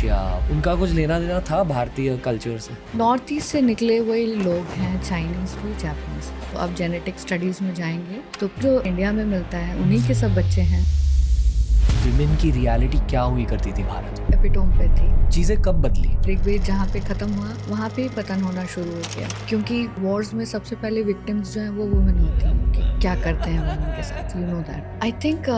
Asia, उनका कुछ लेना देना था भारतीय कल्चर से? नॉर्थ ईस्ट से निकले वही लोग हैं, चाइनीज भी, जापानीज। तो अब जेनेटिक स्टडीज में जाएंगे तो जो इंडिया में मिलता है उन्हीं के सब बच्चे हैं। विमेन की रियलिटी क्या हुई करती थी भारत में? एपिटोम पे थी। चीजें कब बदली? ऋग्वेद जहाँ पे खत्म हुआ वहाँ पे ही पतन होना शुरू हो गया, क्योंकि वॉर्स में सबसे पहले विक्टिम्स जो हैं वो वुमेन होती हैं कि क्या करते हैं वुमेन के साथ, you know that. I think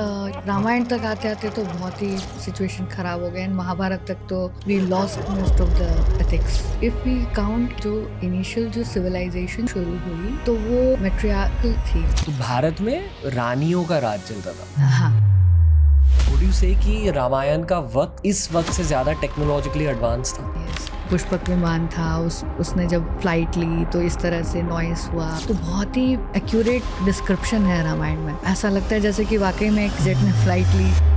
Ramayana तक आते आते तो बहुत ही सिचुएशन खराब हो गया, एंड महाभारत तक तो we lost most of the ethics. If we count जो इनिशियल जो सिविलाइजेशन शुरू हुई तो वो मैट्रियार्कल थी। तो भारत में रानियों का राज चलता था। हाँ, वुड यू से कि रामायण का वक्त इस वक्त से ज्यादा टेक्नोलॉजिकली एडवांस था? yes. पुष्पक विमान था, उसने जब फ्लाइट ली तो इस तरह से नॉइस हुआ। तो बहुत ही एक्यूरेट डिस्क्रिप्शन है रामायण में। ऐसा लगता है जैसे कि वाकई में एक जेट ने फ्लाइट ली।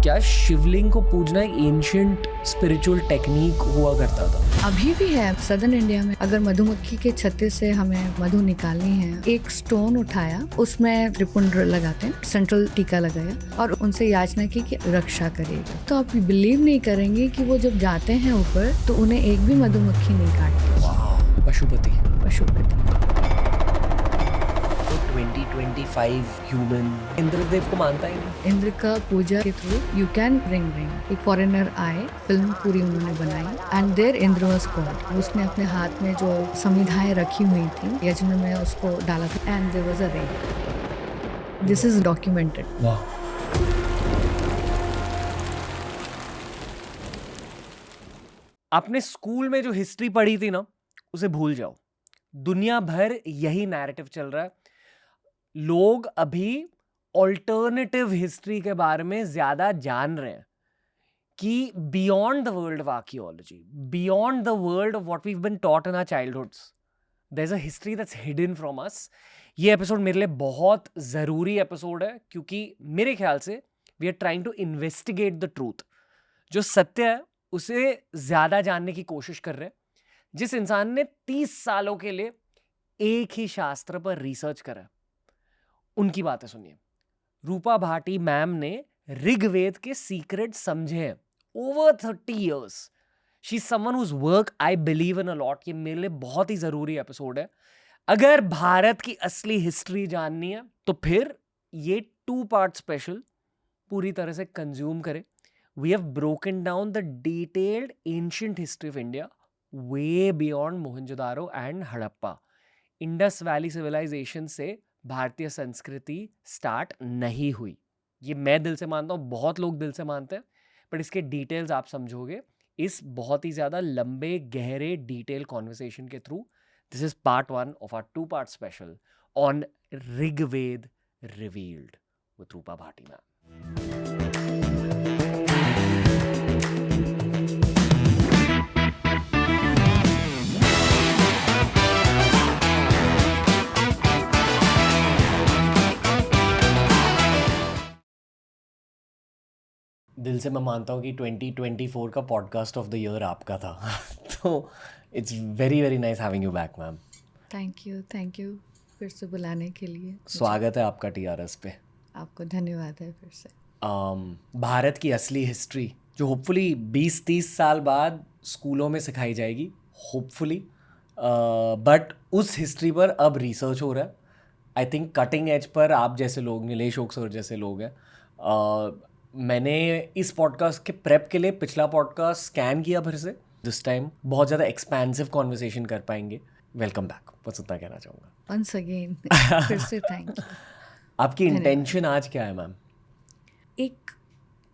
क्या शिवलिंग को पूजना एक एंशिएंट स्पिरिचुअल टेक्निक हुआ करता था? अभी भी है सदर्न इंडिया में। अगर मधुमक्खी के छत्ते से हमें मधु निकालनी है, एक स्टोन उठाया, उसमें त्रिपुंड लगाते हैं, सेंट्रल टीका लगाया और उनसे याचना की कि रक्षा करेगा। तो आप बिलीव नहीं करेंगे कि वो जब जाते हैं ऊपर तो उन्हें एक भी मधुमक्खी नहीं काटती। वाह, पशुपति। तो 2025 ह्यूमन इंद्रदेव को मानता ही नहीं। इंद्र का पूजा के थ्रू यू कैन रिंग। एक फॉरेनर आए, फिल्म पूरी उन्होंने बनाई, and there Indra was god. उसने अपने हाथ में जो समिधाएं रखी हुई थी यज्ञ में उसको डाला था, and there was a ring. This is documented. वाह। आपने स्कूल में जो हिस्ट्री पढ़ी थी ना, उसे भूल जाओ। दुनिया भर यही नैरेटिव चल रहा है। लोग अभी ऑल्टरनेटिव हिस्ट्री के बारे में ज्यादा जान रहे हैं कि beyond the world of archaeology, beyond the world of what we been taught in our childhoods, there is a history that's hidden from us. ये एपिसोड मेरे लिए बहुत जरूरी एपिसोड है, क्योंकि मेरे ख्याल से we are trying to investigate the truth. जो सत्य है उसे ज्यादा जानने की कोशिश कर रहे हैं। जिस इंसान ने 30 सालों के लिए एक ही शास्त्र पर रिसर्च करा, उनकी बातें सुनिए। रूपा भाटी मैम ने ऋग्वेद के सीक्रेट समझे हैं over 30 years. She's someone whose work I believe in a lot. ये मेरे लिए बहुत ही जरूरी एपिसोड है। अगर भारत की असली हिस्ट्री जाननी है तो फिर ये 2 part स्पेशल पूरी तरह से कंज्यूम करें। We have broken down the detailed ancient history of India way beyond Mohenjo-daro and Harappa. Indus valley civilisation से भारतीय संस्कृति स्टार्ट नहीं हुई। ये मैं दिल से मानता हूँ, बहुत लोग दिल से मानते हैं, पर इसके डिटेल्स आप समझोगे इस बहुत ही ज़्यादा लंबे गहरे डिटेल कॉन्वर्सेशन के through. This is part 1 of our 2 part special on Rigveda revealed with Rupa Bhati ma'am. दिल से मैं मानता हूँ कि 2024 का पॉडकास्ट ऑफ द ईयर आपका था। तो it's very very nice having you back ma'am. Thank you फिर से बुलाने के लिए। स्वागत है आपका TRS पे। आपको धन्यवाद है फिर से। भारत की असली हिस्ट्री जो होपफुली 20-30 साल बाद स्कूलों में सिखाई जाएगी, होपफुली, बट उस हिस्ट्री पर अब रिसर्च हो रहा है। I think cutting as per आप जैसे लोग, नीलेश ओक सर जैसे लोग हैं। मैंने इस पॉडकास्ट के प्रेप के लिए पिछला पॉडकास्ट स्कैन किया फिर से। दिस टाइम बहुत ज़्यादा एक्सपेंसिव कॉन्वर्सेशन कर पाएंगे। वेलकम बैक, बस उतना कहना चाहूँगा। वंस अगेन फिर से थैंक यू। आपकी इंटेंशन आज क्या है मैम? एक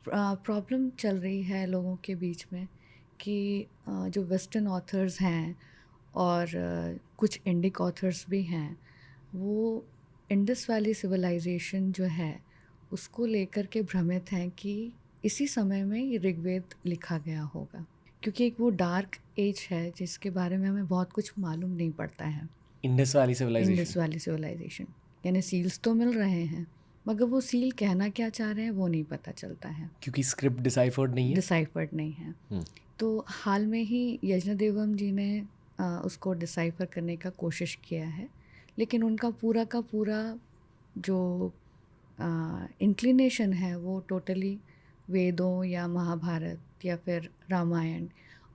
प्रॉब्लम चल रही है लोगों के बीच में कि जो वेस्टर्न ऑथर्स हैं और कुछ इंडिक ऑथर्स भी हैं, वो इंडस वैली सिविलाइजेशन जो है उसको लेकर के भ्रमित हैं कि इसी समय में ये ऋग्वेद लिखा गया होगा, क्योंकि एक वो डार्क एज है जिसके बारे में हमें बहुत कुछ मालूम नहीं पड़ता है। इंडस वैली सिविलाइजेशन यानी सील्स तो मिल रहे हैं, मगर वो सील कहना क्या चाह रहे हैं वो नहीं पता चलता है, क्योंकि स्क्रिप्ट डिसाइफर्ड नहीं है। तो हाल में ही यज्ञदेवम जी ने उसको डिसाइफर करने का कोशिश किया है, लेकिन उनका पूरा का पूरा जो इंक्लिनेशन है वो टोटली वेदों या महाभारत या फिर रामायण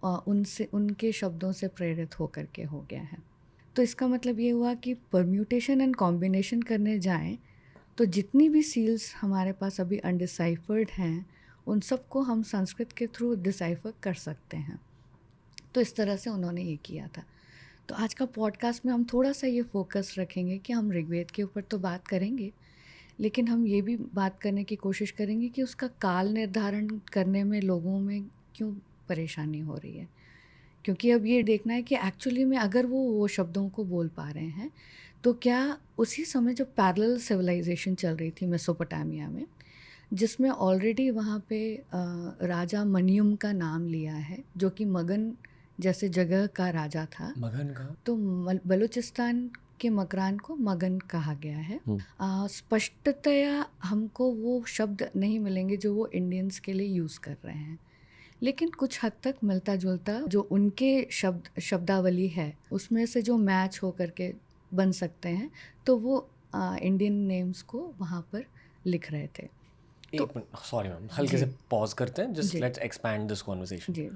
उनसे उनके शब्दों से प्रेरित होकर के हो गया है। तो इसका मतलब ये हुआ कि परम्यूटेशन एंड कॉम्बिनेशन करने जाएं तो जितनी भी सील्स हमारे पास अभी अनडिसाइफर्ड हैं उन सबको हम संस्कृत के थ्रू डिसाइफर कर सकते हैं। तो इस तरह से उन्होंने ये किया था। तो आज का पॉडकास्ट में हम थोड़ा सा ये फोकस रखेंगे कि हम ऋग्वेद के ऊपर तो बात करेंगे, लेकिन हम ये भी बात करने की कोशिश करेंगे कि उसका काल निर्धारण करने में लोगों में क्यों परेशानी हो रही है। क्योंकि अब ये देखना है कि एक्चुअली में अगर वो शब्दों को बोल पा रहे हैं तो क्या उसी समय जो पैरेलल सिविलाइजेशन चल रही थी मेसोपोटामिया में, जिसमें ऑलरेडी वहाँ पे राजा मनियुम का नाम लिया है जो कि मगन जैसे जगह का राजा था। मगन का तो बलूचिस्तान के मकरान को मगन कहा गया है। स्पष्टतया हमको वो शब्द नहीं मिलेंगे जो वो इंडियंस के लिए यूज़ कर रहे हैं, लेकिन कुछ हद तक मिलता जुलता जो उनके शब्दावली है उसमें से जो मैच हो करके बन सकते हैं, तो वो इंडियन नेम्स को वहाँ पर लिख रहे थे। एक मिनट, सॉरी मैम, हल्के से पॉज करते हैं, जस्ट जी। Let's expand this conversation. जी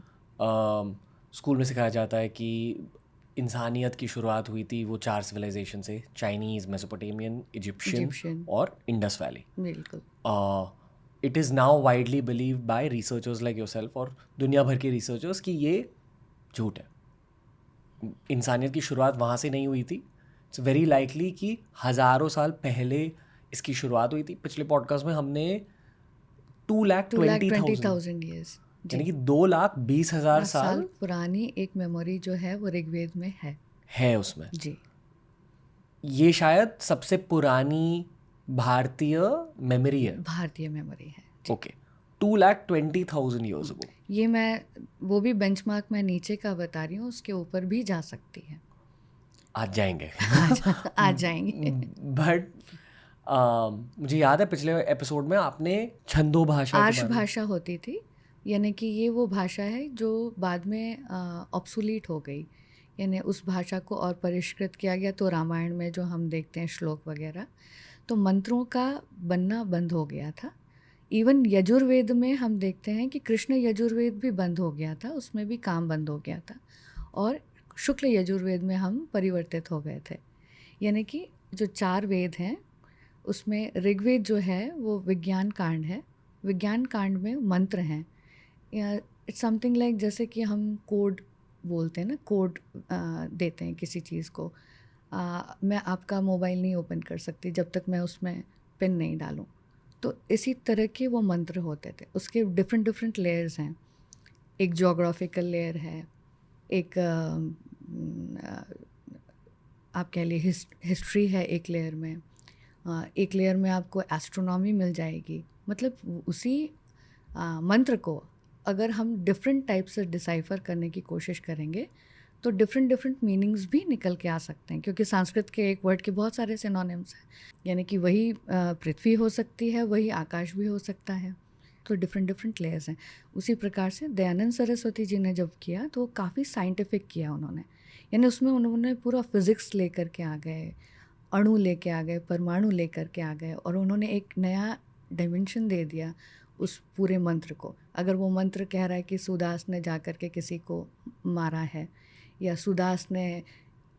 स्कूल में सिखाया जाता है कि इंसानियत की शुरुआत हुई थी वो 4 सिविलाइजेशन से, चाइनीज़, मेसोपोटामियन, इजिप्शियन इजिप्शियन, और इंडस वैली। बिल्कुल। It is now widely believe by researchers like yourself और दुनिया भर के रिसर्चर्स कि ये झूठ है। इंसानियत की शुरुआत वहाँ से नहीं हुई थी। इट्स वेरी लाइकली कि हज़ारों साल पहले इसकी शुरुआत हुई थी। पिछले पॉडकास्ट में हमने 2,20,000 2,20,000 ईयर्स, यानी कि 2,20,000 साल साल पुरानी एक मेमोरी जो है वो ऋग्वेद में है उसमें। जी। ये शायद सबसे पुरानी भारतीय मेमोरी है। भारतीय मेमोरी है जी। Okay, 2,20,000 years ago. ये मैं वो भी बेंचमार्क मैं नीचे का बता रही हूँ, उसके ऊपर भी जा सकती है। आज जाएंगे आज जाएंगे। बट मुझे याद है पिछले एपिसोड में आपने छंदो भाषा के आर्ष बारे में। भाषा होती थी, यानी कि ये वो भाषा है जो बाद में ऑब्सोलीट हो गई, यानी उस भाषा को और परिष्कृत किया गया। तो रामायण में जो हम देखते हैं श्लोक वगैरह, तो मंत्रों का बनना बंद हो गया था। इवन यजुर्वेद में हम देखते हैं कि कृष्ण यजुर्वेद भी बंद हो गया था, उसमें भी काम बंद हो गया था, और शुक्ल यजुर्वेद में हम परिवर्तित हो गए थे। यानी कि जो 4 वेद हैं उसमें ऋग्वेद जो है वो विज्ञान कांड है। विज्ञान कांड में मंत्र हैं, या इट्स समथिंग लाइक जैसे कि हम कोड बोलते हैं ना, कोड देते हैं किसी चीज़ को। मैं आपका मोबाइल नहीं ओपन कर सकती जब तक मैं उसमें पिन नहीं डालूं। तो इसी तरह के वो मंत्र होते थे। उसके डिफरेंट डिफरेंट लेयर्स हैं। एक जोग्राफिकल लेयर है, एक आप कह लिए हिस्ट्री है एक लेयर में, एक लेयर में आपको एस्ट्रोनॉमी मिल जाएगी। मतलब उसी मंत्र को अगर हम डिफरेंट टाइप से डिसाइफर करने की कोशिश करेंगे तो डिफरेंट डिफरेंट मीनिंग्स भी निकल के आ सकते हैं, क्योंकि संस्कृत के एक वर्ड के बहुत सारे सिनोनिम्स हैं। यानी कि वही पृथ्वी हो सकती है, वही आकाश भी हो सकता है। तो डिफरेंट डिफरेंट लेयर्स हैं। उसी प्रकार से दयानंद सरस्वती जी ने जब किया तो काफ़ी साइंटिफिक किया उन्होंने, यानी उसमें उन्होंने पूरा फिज़िक्स लेकर के आ गए, अणु लेके आ गए, परमाणु लेकर के आ गए, और उन्होंने एक नया डायमेंशन दे दिया उस पूरे मंत्र को। अगर वो मंत्र कह रहा है कि सूदास ने जा कर के किसी को मारा है, या सूदास ने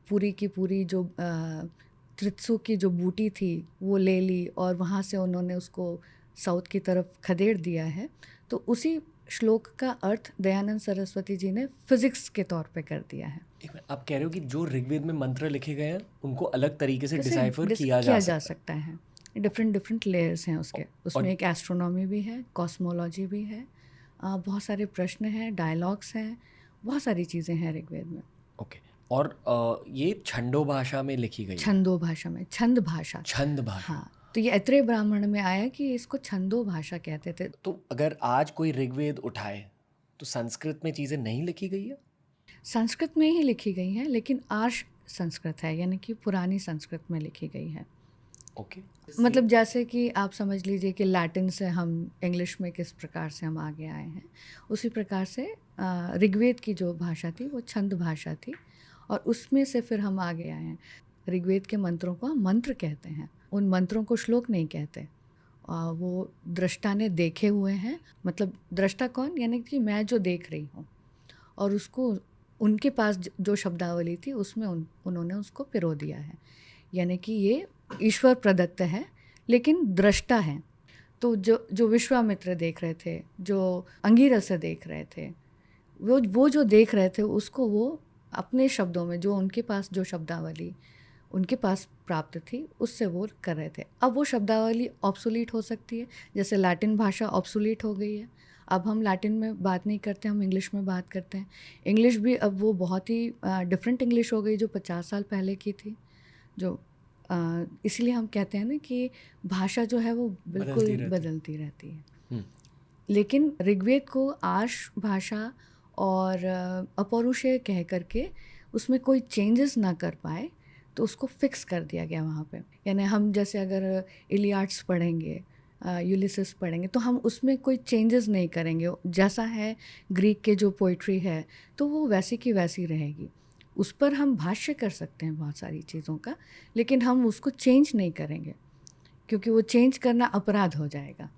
पूरी की पूरी जो त्रित्सु की जो बूटी थी वो ले ली और वहाँ से उन्होंने उसको साउथ की तरफ खदेड़ दिया है, तो उसी श्लोक का अर्थ दयानंद सरस्वती जी ने फिजिक्स के तौर पे कर दिया है। आप कह रहे हो कि जो ऋग्वेद में मंत्र लिखे गए हैं उनको अलग तरीके से कैसे डिसाइफर किया जा सकता है। डिफरेंट डिफरेंट लेयर्स हैं उसके, उसमें एक एस्ट्रोनॉमी भी है, कॉस्मोलॉजी भी है, बहुत सारे प्रश्न हैं, डायलॉग्स हैं, बहुत सारी चीज़ें हैं ऋग्वेद में। ओके, और ये छंदो भाषा में लिखी गई है। छंदो भाषा में, छंद भाषा। छंद भाषा। हाँ, तो ये ऐत्रेय ब्राह्मण में आया कि इसको छंदो भाषा कहते थे। तो अगर आज कोई ऋग्वेद उठाए तो संस्कृत में चीज़ें नहीं लिखी गई है? संस्कृत में ही लिखी गई हैं, लेकिन आर्ष संस्कृत है, यानी कि पुरानी संस्कृत में लिखी गई है। ओके, मतलब जैसे कि आप समझ लीजिए कि लैटिन से हम इंग्लिश में किस प्रकार से हम आगे आए हैं, उसी प्रकार से ऋग्वेद की जो भाषा थी वो छंद भाषा थी, और उसमें से फिर हम आगे आए हैं। ऋग्वेद के मंत्रों को हम मंत्र कहते हैं, उन मंत्रों को श्लोक नहीं कहते। वो दृष्टा ने देखे हुए हैं, मतलब दृष्टा कौन, यानी कि मैं जो देख रही हूँ, और उसको उनके पास जो शब्दावली थी उसमें उन्होंने उसको पिरो दिया है, यानी कि ये ईश्वर प्रदत्त है लेकिन दृष्टा है। तो जो विश्वामित्र देख रहे थे, जो अंगिरस देख रहे थे, वो जो देख रहे थे उसको वो अपने शब्दों में, जो उनके पास जो शब्दावली उनके पास प्राप्त थी उससे वो कर रहे थे। अब वो शब्दावली ऑब्सोलीट हो सकती है, जैसे लैटिन भाषा ऑब्सोलीट हो गई है, अब हम लैटिन में बात नहीं करते, हम इंग्लिश में बात करते हैं। इंग्लिश भी अब वो बहुत ही डिफरेंट इंग्लिश हो गई जो 50 साल पहले की थी, जो इसलिए हम कहते हैं ना कि भाषा जो है वो बिल्कुल बदलती रहती है। लेकिन ऋग्वेद को आर्ष भाषा और अपौरुषेय कह करके उसमें कोई चेंजेस ना कर पाए, तो उसको फिक्स कर दिया गया वहाँ पे। यानी हम जैसे अगर इलियाड्स पढ़ेंगे, यूलिसिस पढ़ेंगे, तो हम उसमें कोई चेंजेस नहीं करेंगे, जैसा है ग्रीक के जो पोइट्री है तो वो वैसी की वैसी रहेगी। उस पर हम भाष्य कर सकते हैं बहुत सारी चीज़ों का, लेकिन हम उसको चेंज नहीं करेंगे क्योंकि वो चेंज करना अपराध हो जाएगा।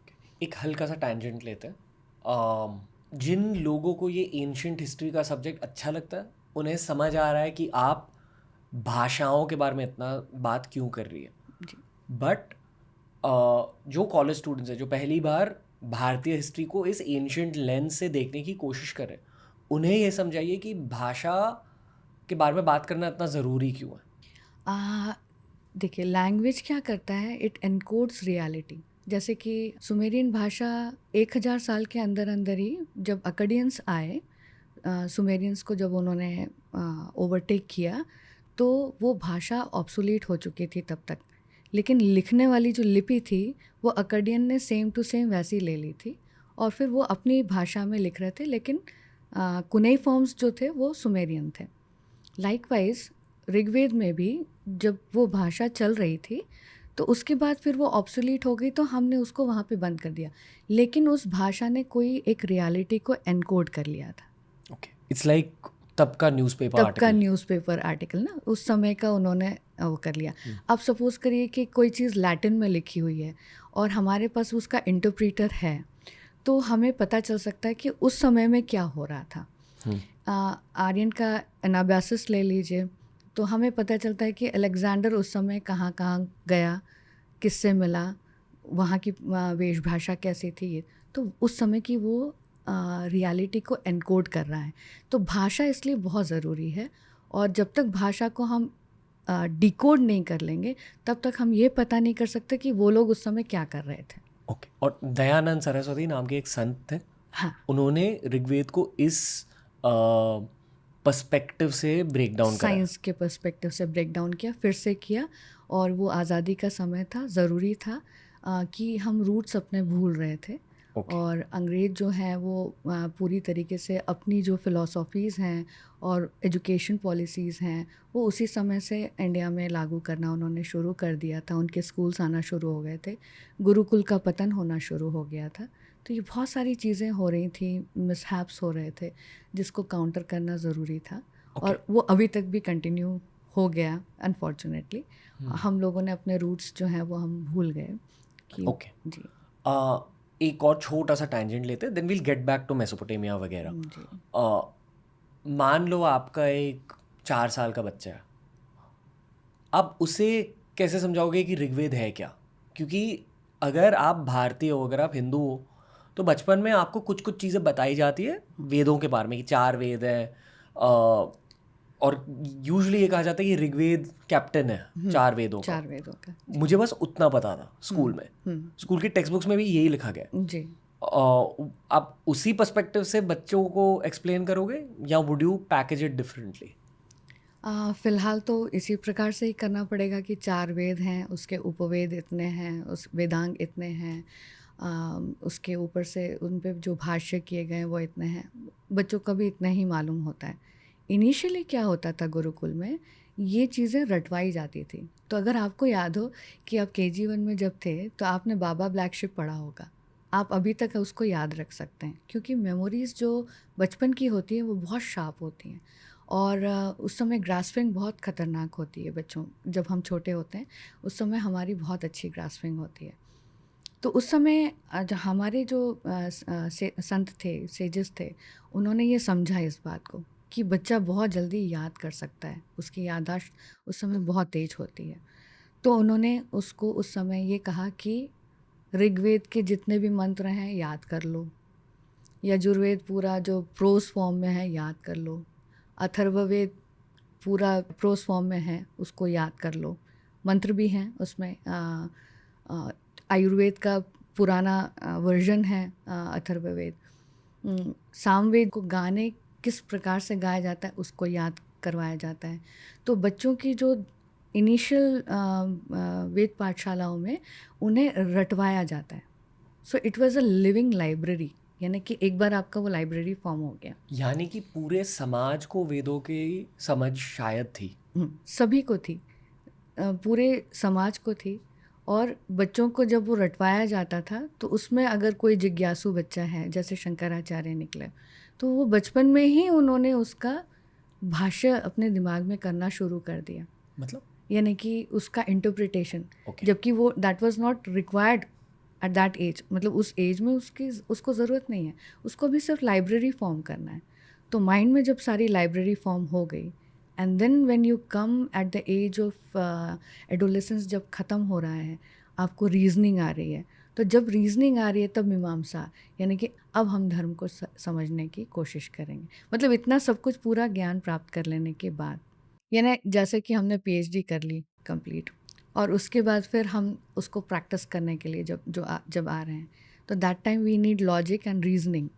एक हल्का सा टैंजेंट लेते हैं। जिन लोगों को ये एंशियंट हिस्ट्री का सब्जेक्ट अच्छा लगता है, उन्हें समझ आ रहा है कि आप भाषाओं के बारे में इतना बात क्यों कर रही है। जी। बट जो कॉलेज स्टूडेंट्स हैं, जो पहली बार भारतीय हिस्ट्री को इस एंशियंट लेंस से देखने की कोशिश कर रहे हैं, उन्हें ये समझाइए कि भाषा के बारे में बात करना इतना ज़रूरी क्यों है। देखिए, लैंग्वेज क्या करता है, इट एनकोड्स रियलिटी। जैसे कि सुमेरियन भाषा 1000 साल के अंदर अंदर ही, जब अकडियंस आए, सुमेरियंस को जब उन्होंने ओवरटेक किया, तो वो भाषा ऑब्सोलीट हो चुकी थी तब तक। लेकिन लिखने वाली जो लिपि थी वो अकडियन ने सेम टू सेम वैसी ले ली थी और फिर वो अपनी भाषा में लिख रहे थे, लेकिन कुनेई फॉर्म्स जो थे वो सुमेरियन थे। लाइकवाइज ऋग्वेद में भी जब वो भाषा चल रही थी तो उसके बाद फिर वो ऑब्सोलीट हो गई, तो हमने उसको वहाँ पे बंद कर दिया, लेकिन उस भाषा ने कोई एक रियलिटी को एनकोड कर लिया था। ओके, इट्स लाइक तब का न्यूज़पेपर तब का आर्टिकल। न्यूज़पेपर आर्टिकल ना, उस समय का उन्होंने वो कर लिया। अब सपोज़ करिए कि कोई चीज़ लैटिन में लिखी हुई है और हमारे पास उसका इंटरप्रीटर है, तो हमें पता चल सकता है कि उस समय में क्या हो रहा था। आर्यन का एनाबासिस ले लीजिए, तो हमें पता चलता है कि अलेक्जेंडर उस समय कहाँ कहाँ गया, किससे मिला, वहाँ की वेशभाषा कैसी थी, ये तो उस समय की वो रियलिटी को एनकोड कर रहा है। तो भाषा इसलिए बहुत ज़रूरी है, और जब तक भाषा को हम डिकोड नहीं कर लेंगे तब तक हम ये पता नहीं कर सकते कि वो लोग उस समय क्या कर रहे थे। ओके, और दयानंद सरस्वती नाम के एक संत थे, हाँ, उन्होंने ऋग्वेद को इस पर्सपेक्टिव से ब्रेक डाउन करा। साइंस के पर्सपेक्टिव से ब्रेक डाउन किया, फिर से किया, और वो आज़ादी का समय था, ज़रूरी था कि हम रूट्स अपने भूल रहे थे। Okay. और अंग्रेज़ जो हैं वो पूरी तरीके से अपनी जो फ़िलॉसफीज़ हैं और एजुकेशन पॉलिसीज़ हैं वो उसी समय से इंडिया में लागू करना उन्होंने शुरू कर दिया था। उनके स्कूल्स आना शुरू हो गए थे, गुरुकुल का पतन होना शुरू हो गया था। तो ये बहुत सारी चीज़ें हो रही थी, मिसहैप्स हो रहे थे, जिसको काउंटर करना ज़रूरी था। और वो अभी तक भी कंटिन्यू हो गया अनफॉर्चुनेटली। हम लोगों ने अपने रूट्स जो हैं वो हम भूल गए कि जी। एक और छोटा सा टैंजेंट लेते हैं, then we'll get back to Mesopotamia वगैरह। जी। मान लो आपका एक 4 साल का बच्चा है, आप उसे कैसे समझाओगे कि ऋग्वेद है क्या? क्योंकि अगर आप भारतीय हो, अगर आप हिंदू हो, तो बचपन में आपको कुछ कुछ चीज़ें बताई जाती है वेदों के बारे में कि 4 वेद है, और यूजुअली ये कहा जाता है कि ऋग्वेद कैप्टन है 4 वेदों का। 4 वेदों का। मुझे बस उतना पता था स्कूल में, स्कूल की टेक्स्ट बुक्स में भी यही लिखा गया है। जी। आप उसी पर्सपेक्टिव से बच्चों को एक्सप्लेन करोगे या would you package it differently? फ़िलहाल तो इसी प्रकार से ही करना पड़ेगा कि 4 वेद हैं, उसके उपवेद इतने हैं, उस वेदांग इतने हैं, उसके ऊपर से उन पे जो भाष्य किए गए हैं वो इतने हैं। बच्चों को भी इतना ही मालूम होता है। इनिशियली क्या होता था गुरुकुल में, ये चीज़ें रटवाई जाती थी। तो अगर आपको याद हो कि आप KG 1 में जब थे तो आपने बाबा ब्लैक शिप पढ़ा होगा। आप अभी तक उसको याद रख सकते हैं क्योंकि मेमोरीज़ जो बचपन की होती हैं वो बहुत शार्प होती हैं, और उस समय ग्रास्पिंग बहुत ख़तरनाक होती है बच्चों, जब हम छोटे होते हैं उस समय हमारी बहुत अच्छी ग्रास्पिंग होती है। तो उस समय हमारे जो संत थे, सेजेस थे, उन्होंने ये समझा इस बात को कि बच्चा बहुत जल्दी याद कर सकता है, उसकी याददाश्त उस समय बहुत तेज होती है। तो उन्होंने उसको उस समय ये कहा कि ऋग्वेद के जितने भी मंत्र हैं याद कर लो, यजुर्वेद पूरा जो प्रोस फॉर्म में है याद कर लो, अथर्ववेद पूरा प्रोस फॉर्म में है उसको याद कर लो, मंत्र भी हैं उसमें। आयुर्वेद का पुराना वर्जन है अथर्ववेद। सामवेद को गाने किस प्रकार से गाया जाता है उसको याद करवाया जाता है। तो बच्चों की जो इनिशियल वेद पाठशालाओं में उन्हें रटवाया जाता है। So it was a living library, यानी कि एक बार आपका वो लाइब्रेरी फॉर्म हो गया। यानी कि पूरे समाज को वेदों की समझ शायद थी। सभी को थी, पूरे समाज को थी। और बच्चों को जब वो रटवाया जाता था तो उसमें अगर कोई जिज्ञासु बच्चा है, जैसे शंकराचार्य निकले, तो वो बचपन में ही उन्होंने उसका भाष्य अपने दिमाग में करना शुरू कर दिया, मतलब यानी कि उसका इंटरप्रिटेशन। ओके जबकि वो that was not required at that age, मतलब उस एज में उसको ज़रूरत नहीं है, उसको भी सिर्फ लाइब्रेरी फॉर्म करना है। तो माइंड में जब सारी लाइब्रेरी फॉर्म हो गई, and then when you come at the age of adolescence, जब ख़त्म हो रहा है, आपको रीजनिंग आ रही है, तो जब रीजनिंग आ रही है तब मीमांसा, यानी कि अब हम धर्म को समझने की कोशिश करेंगे। मतलब इतना सब कुछ पूरा ज्ञान प्राप्त कर लेने के बाद, यानी जैसे कि हमने पीएचडी कर ली कंप्लीट, और उसके बाद फिर हम उसको प्रैक्टिस करने के लिए जब आ रहे हैं, तो that time we need logic and reasoning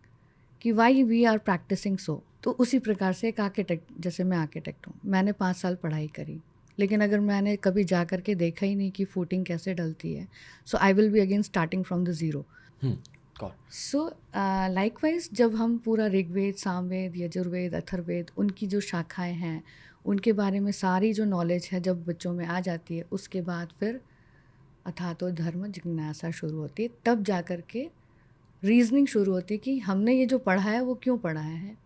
कि why we are practising so. तो उसी प्रकार से एक आर्किटेक्ट, जैसे मैं आर्किटेक्ट हूँ, मैंने 5 साल पढ़ाई करी, लेकिन अगर मैंने कभी जा कर के देखा ही नहीं कि फूटिंग कैसे डलती है, so I will be again starting from the zero. God so likewise जब हम पूरा ऋग्वेद, सामवेद, यजुर्वेद, अथर्ववेद, उनकी जो शाखाएं हैं, उनके बारे में सारी जो नॉलेज है जब बच्चों में आ जाती है, उसके बाद फिर अथातो धर्म जिज्ञासा शुरू होती है। तब जा कर के रीजनिंग शुरू होती है कि हमने ये जो पढ़ा है वो क्यों पढ़ा है,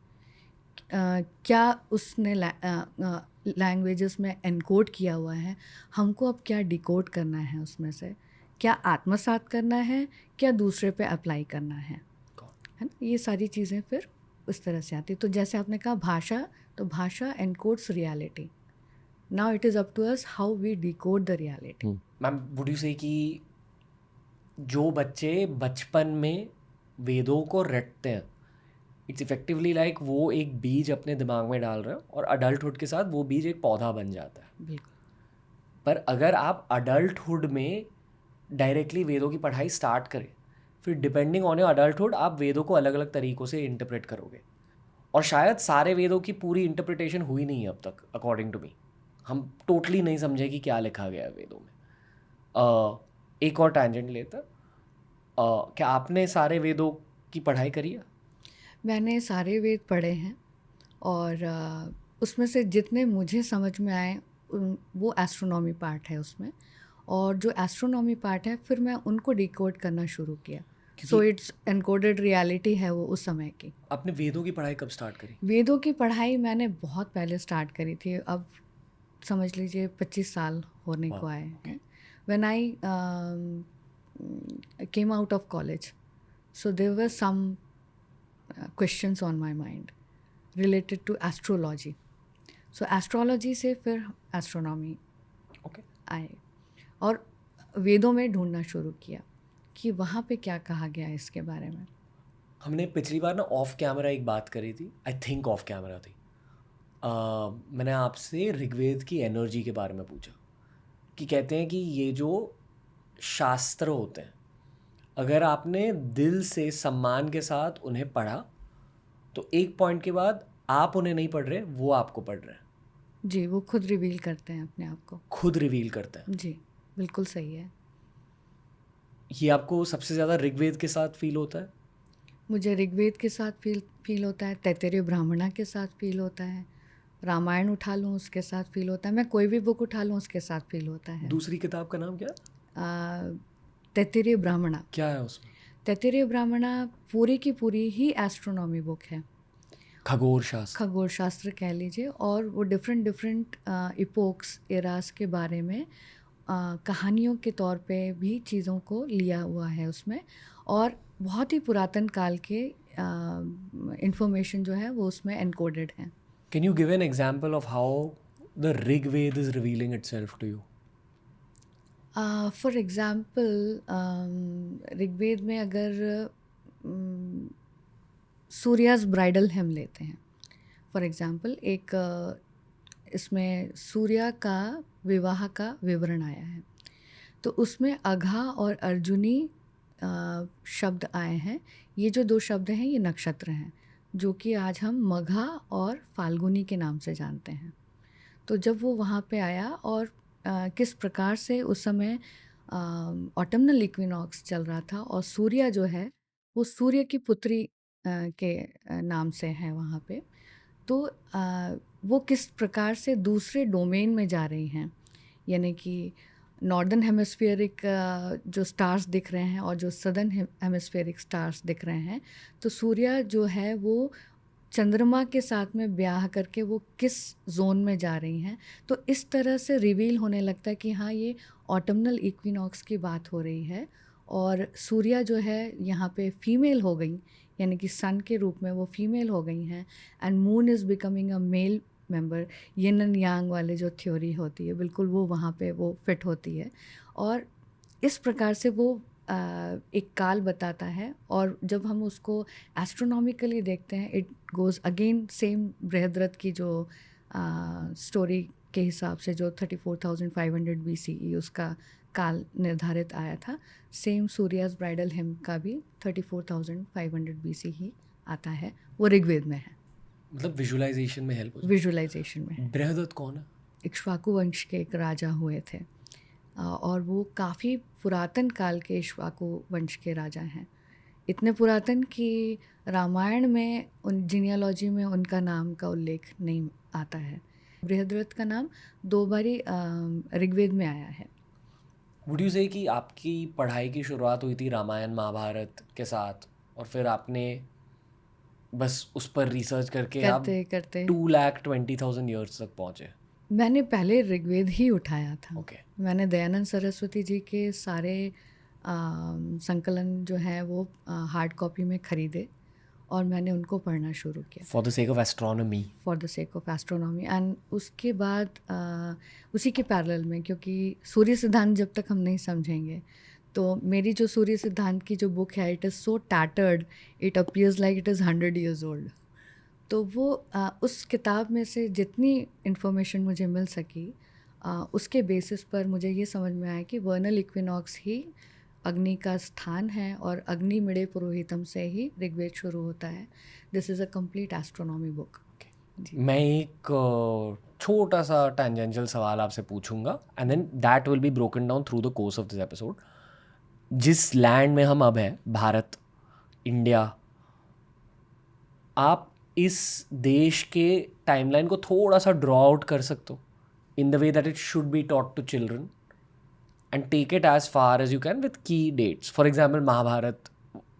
क्या उसने लैंग्वेजेस में एनकोड किया हुआ है, हमको अब क्या डिकोड करना है, उसमें से क्या आत्मसात करना है, क्या दूसरे पे अप्लाई करना है ना। ये सारी चीज़ें फिर उस तरह से आती। तो जैसे आपने कहा भाषा, तो भाषा encodes reality. Now it is up to us how we decode the reality. Ma'am would you say कि जो बच्चे बचपन में वेदों को रटते हैं, इट्स इफेक्टिवली लाइक वो एक बीज अपने दिमाग में डाल रहे हैं और अडल्टहुड के साथ वो बीज एक पौधा बन जाता है। बिल्कुल। पर अगर आप अडल्टहुड में डायरेक्टली वेदों की पढ़ाई स्टार्ट करें, फिर डिपेंडिंग ऑन योर अडल्टहुड आप वेदों को अलग अलग तरीक़ों से इंटरप्रेट करोगे, और शायद सारे वेदों की पूरी इंटरप्रिटेशन हुई नहीं है अब तक अकॉर्डिंग टू मी। हम टोटली नहीं समझे कि क्या लिखा गया है वेदों में। एक और टैंजेंट लेता, क्या आपने सारे वेदों की पढ़ाई करी है? मैंने सारे वेद पढ़े हैं, और उसमें से जितने मुझे समझ में आए वो एस्ट्रोनॉमी पार्ट है उसमें। और जो एस्ट्रोनॉमी पार्ट है फिर मैं उनको डिकोड करना शुरू किया। सो क्योंकि इट्स एनकोडेड रियलिटी है वो उस समय की। आपने वेदों की पढ़ाई कब स्टार्ट करी? वेदों की पढ़ाई मैंने बहुत पहले स्टार्ट करी थी, अब समझ लीजिए 25 साल होने को वाह, आए ओके। हैं। When I came out of college, so there were some questions on my mind related to astrology. सो एस्ट्रोलॉजी से फिर एस्ट्रोनॉमी ओके आए, और वेदों में ढूंढना शुरू किया कि वहाँ पे क्या कहा गया है इसके बारे में। हमने पिछली बार ना ऑफ कैमरा एक बात करी थी, आई थिंक ऑफ कैमरा थी। मैंने आपसे ऋग्वेद की एनर्जी के बारे में पूछा कि कहते हैं कि ये जो शास्त्र होते हैं, अगर आपने दिल से सम्मान के साथ उन्हें पढ़ा तो एक पॉइंट के बाद आप उन्हें नहीं पढ़ रहे, वो आपको पढ़ रहे हैं, जी, वो खुद रिवील करते हैं अपने आप को। खुद रिवील करते हैं। जी, बिल्कुल सही है। ये आपको सबसे ज़्यादा ऋग्वेद के साथ फील होता है? मुझे ऋग्वेद के साथ फील होता है, तैत्तिरीय ब्राह्मणा के साथ फील होता है, रामायण उठा लूँ उसके साथ फील होता है, मैं कोई भी बुक उठा लूँ उसके साथ फील होता है। दूसरी किताब का नाम क्या है? तैत्तिरीय ब्राह्मणा। क्या है उसमें? तैत्तिरीय ब्राह्मणा पूरी की पूरी ही एस्ट्रोनॉमी बुक है, खगोल शास्त्र। खगोल शास्त्र कह लीजिए, और वो डिफरेंट डिफरेंट इपोक्स, एरास के बारे में कहानियों के तौर पे भी चीज़ों को लिया हुआ है उसमें, और बहुत ही पुरातन काल के इंफॉर्मेशन जो है वो उसमें एनकोडेड है। Can you give an example of how the Rig Veda is revealing itself to you? For example Rigveda में अगर सूर्याज़ ब्राइडल हम लेते हैं, फॉर एग्ज़ाम्पल एक इसमें सूर्या का विवाह का विवरण आया है, तो उसमें अघा और अर्जुनी शब्द आए हैं। ये जो 2 शब्द हैं ये नक्षत्र हैं, जो कि आज हम मघा और फाल्गुनी के नाम से जानते हैं। तो जब वो वहाँ पे आया और किस प्रकार से उस समय ऑटमनल इक्विनॉक्स चल रहा था, और सूर्या जो है वो सूर्य की पुत्री के नाम से है वहाँ पे। तो वो किस प्रकार से दूसरे डोमेन में जा रही हैं, यानी कि नॉर्दर्न हेमिस्फेरिक जो स्टार्स दिख रहे हैं और जो सदर्न हेमिस्फेरिक स्टार्स दिख रहे हैं, तो सूर्य जो है वो चंद्रमा के साथ में ब्याह करके वो किस जोन में जा रही हैं। तो इस तरह से रिवील होने लगता है कि हाँ, ये ऑटमनल इक्विनॉक्स की बात हो रही है, और सूर्या जो है यहाँ पे फीमेल हो गई, यानी कि सन के रूप में वो फीमेल हो गई हैं, and moon is becoming a male member. Yin and yang वाले जो थ्योरी होती है बिल्कुल वो वहाँ पे वो फिट होती है, और इस प्रकार से वो एक काल बताता है। और जब हम उसको एस्ट्रोनॉमिकली देखते हैं, it goes again same Brihadratha की जो स्टोरी के हिसाब से जो 34,500 BCE उसका काल निर्धारित आया था, सेम सूर्याज़ ब्राइडल हिम का भी 34,500 BC ही आता है, वो ऋग्वेद में है, मतलब विजुअलाइजेशन में हेल्प हो जाए। विजुअलाइजेशन में है। बृहदत्त कौन है? इक्ष्वाकु वंश के एक राजा हुए थे, और वो काफ़ी पुरातन काल के इक्ष्वाकु वंश के राजा हैं, इतने पुरातन कि रामायण में उन जीनियोलॉजी में उनका नाम का उल्लेख नहीं आता है। बृहद्रथ का नाम 2 बारी ऋग्वेद में आया है। वुड यू से कि आपकी पढ़ाई की शुरुआत हुई थी रामायण महाभारत के साथ, और फिर आपने बस उस पर रिसर्च करके आप करते करते 2,20,000 ईयर्स तक पहुँचे? मैंने पहले ऋग्वेद ही उठाया था। ओके। मैंने दयानंद सरस्वती जी के सारे संकलन जो हैं वो हार्ड कॉपी में ख़रीदे, और मैंने उनको पढ़ना शुरू किया for the sake of astronomy. For the sake of astronomy. And उसके बाद उसी के पैरेलल में, क्योंकि सूर्य सिद्धांत जब तक हम नहीं समझेंगे, तो मेरी जो सूर्य सिद्धांत की जो बुक है, it is so tattered, it appears like it is 100 years old. तो वो उस किताब में से जितनी इन्फॉर्मेशन मुझे मिल सकी, उसके बेसिस पर मुझे ये समझ में आया कि वर्नल इक्विनॉक्स ही अग्नि का स्थान है, और अग्नि मिड़े पुरोहितम से ही ऋग्वेद शुरू होता है। This is a complete astronomy book. जी। मैं एक छोटा सा टेंजेंशियल सवाल आपसे पूछूंगा, and then that will be broken down through the course of this episode. जिस लैंड में हम अब हैं, भारत, इंडिया, आप इस देश के टाइमलाइन को थोड़ा सा ड्रॉ आउट कर सकते हो in the way that it should be taught to children, and take it as far as you can with key dates. For example, Mahabharata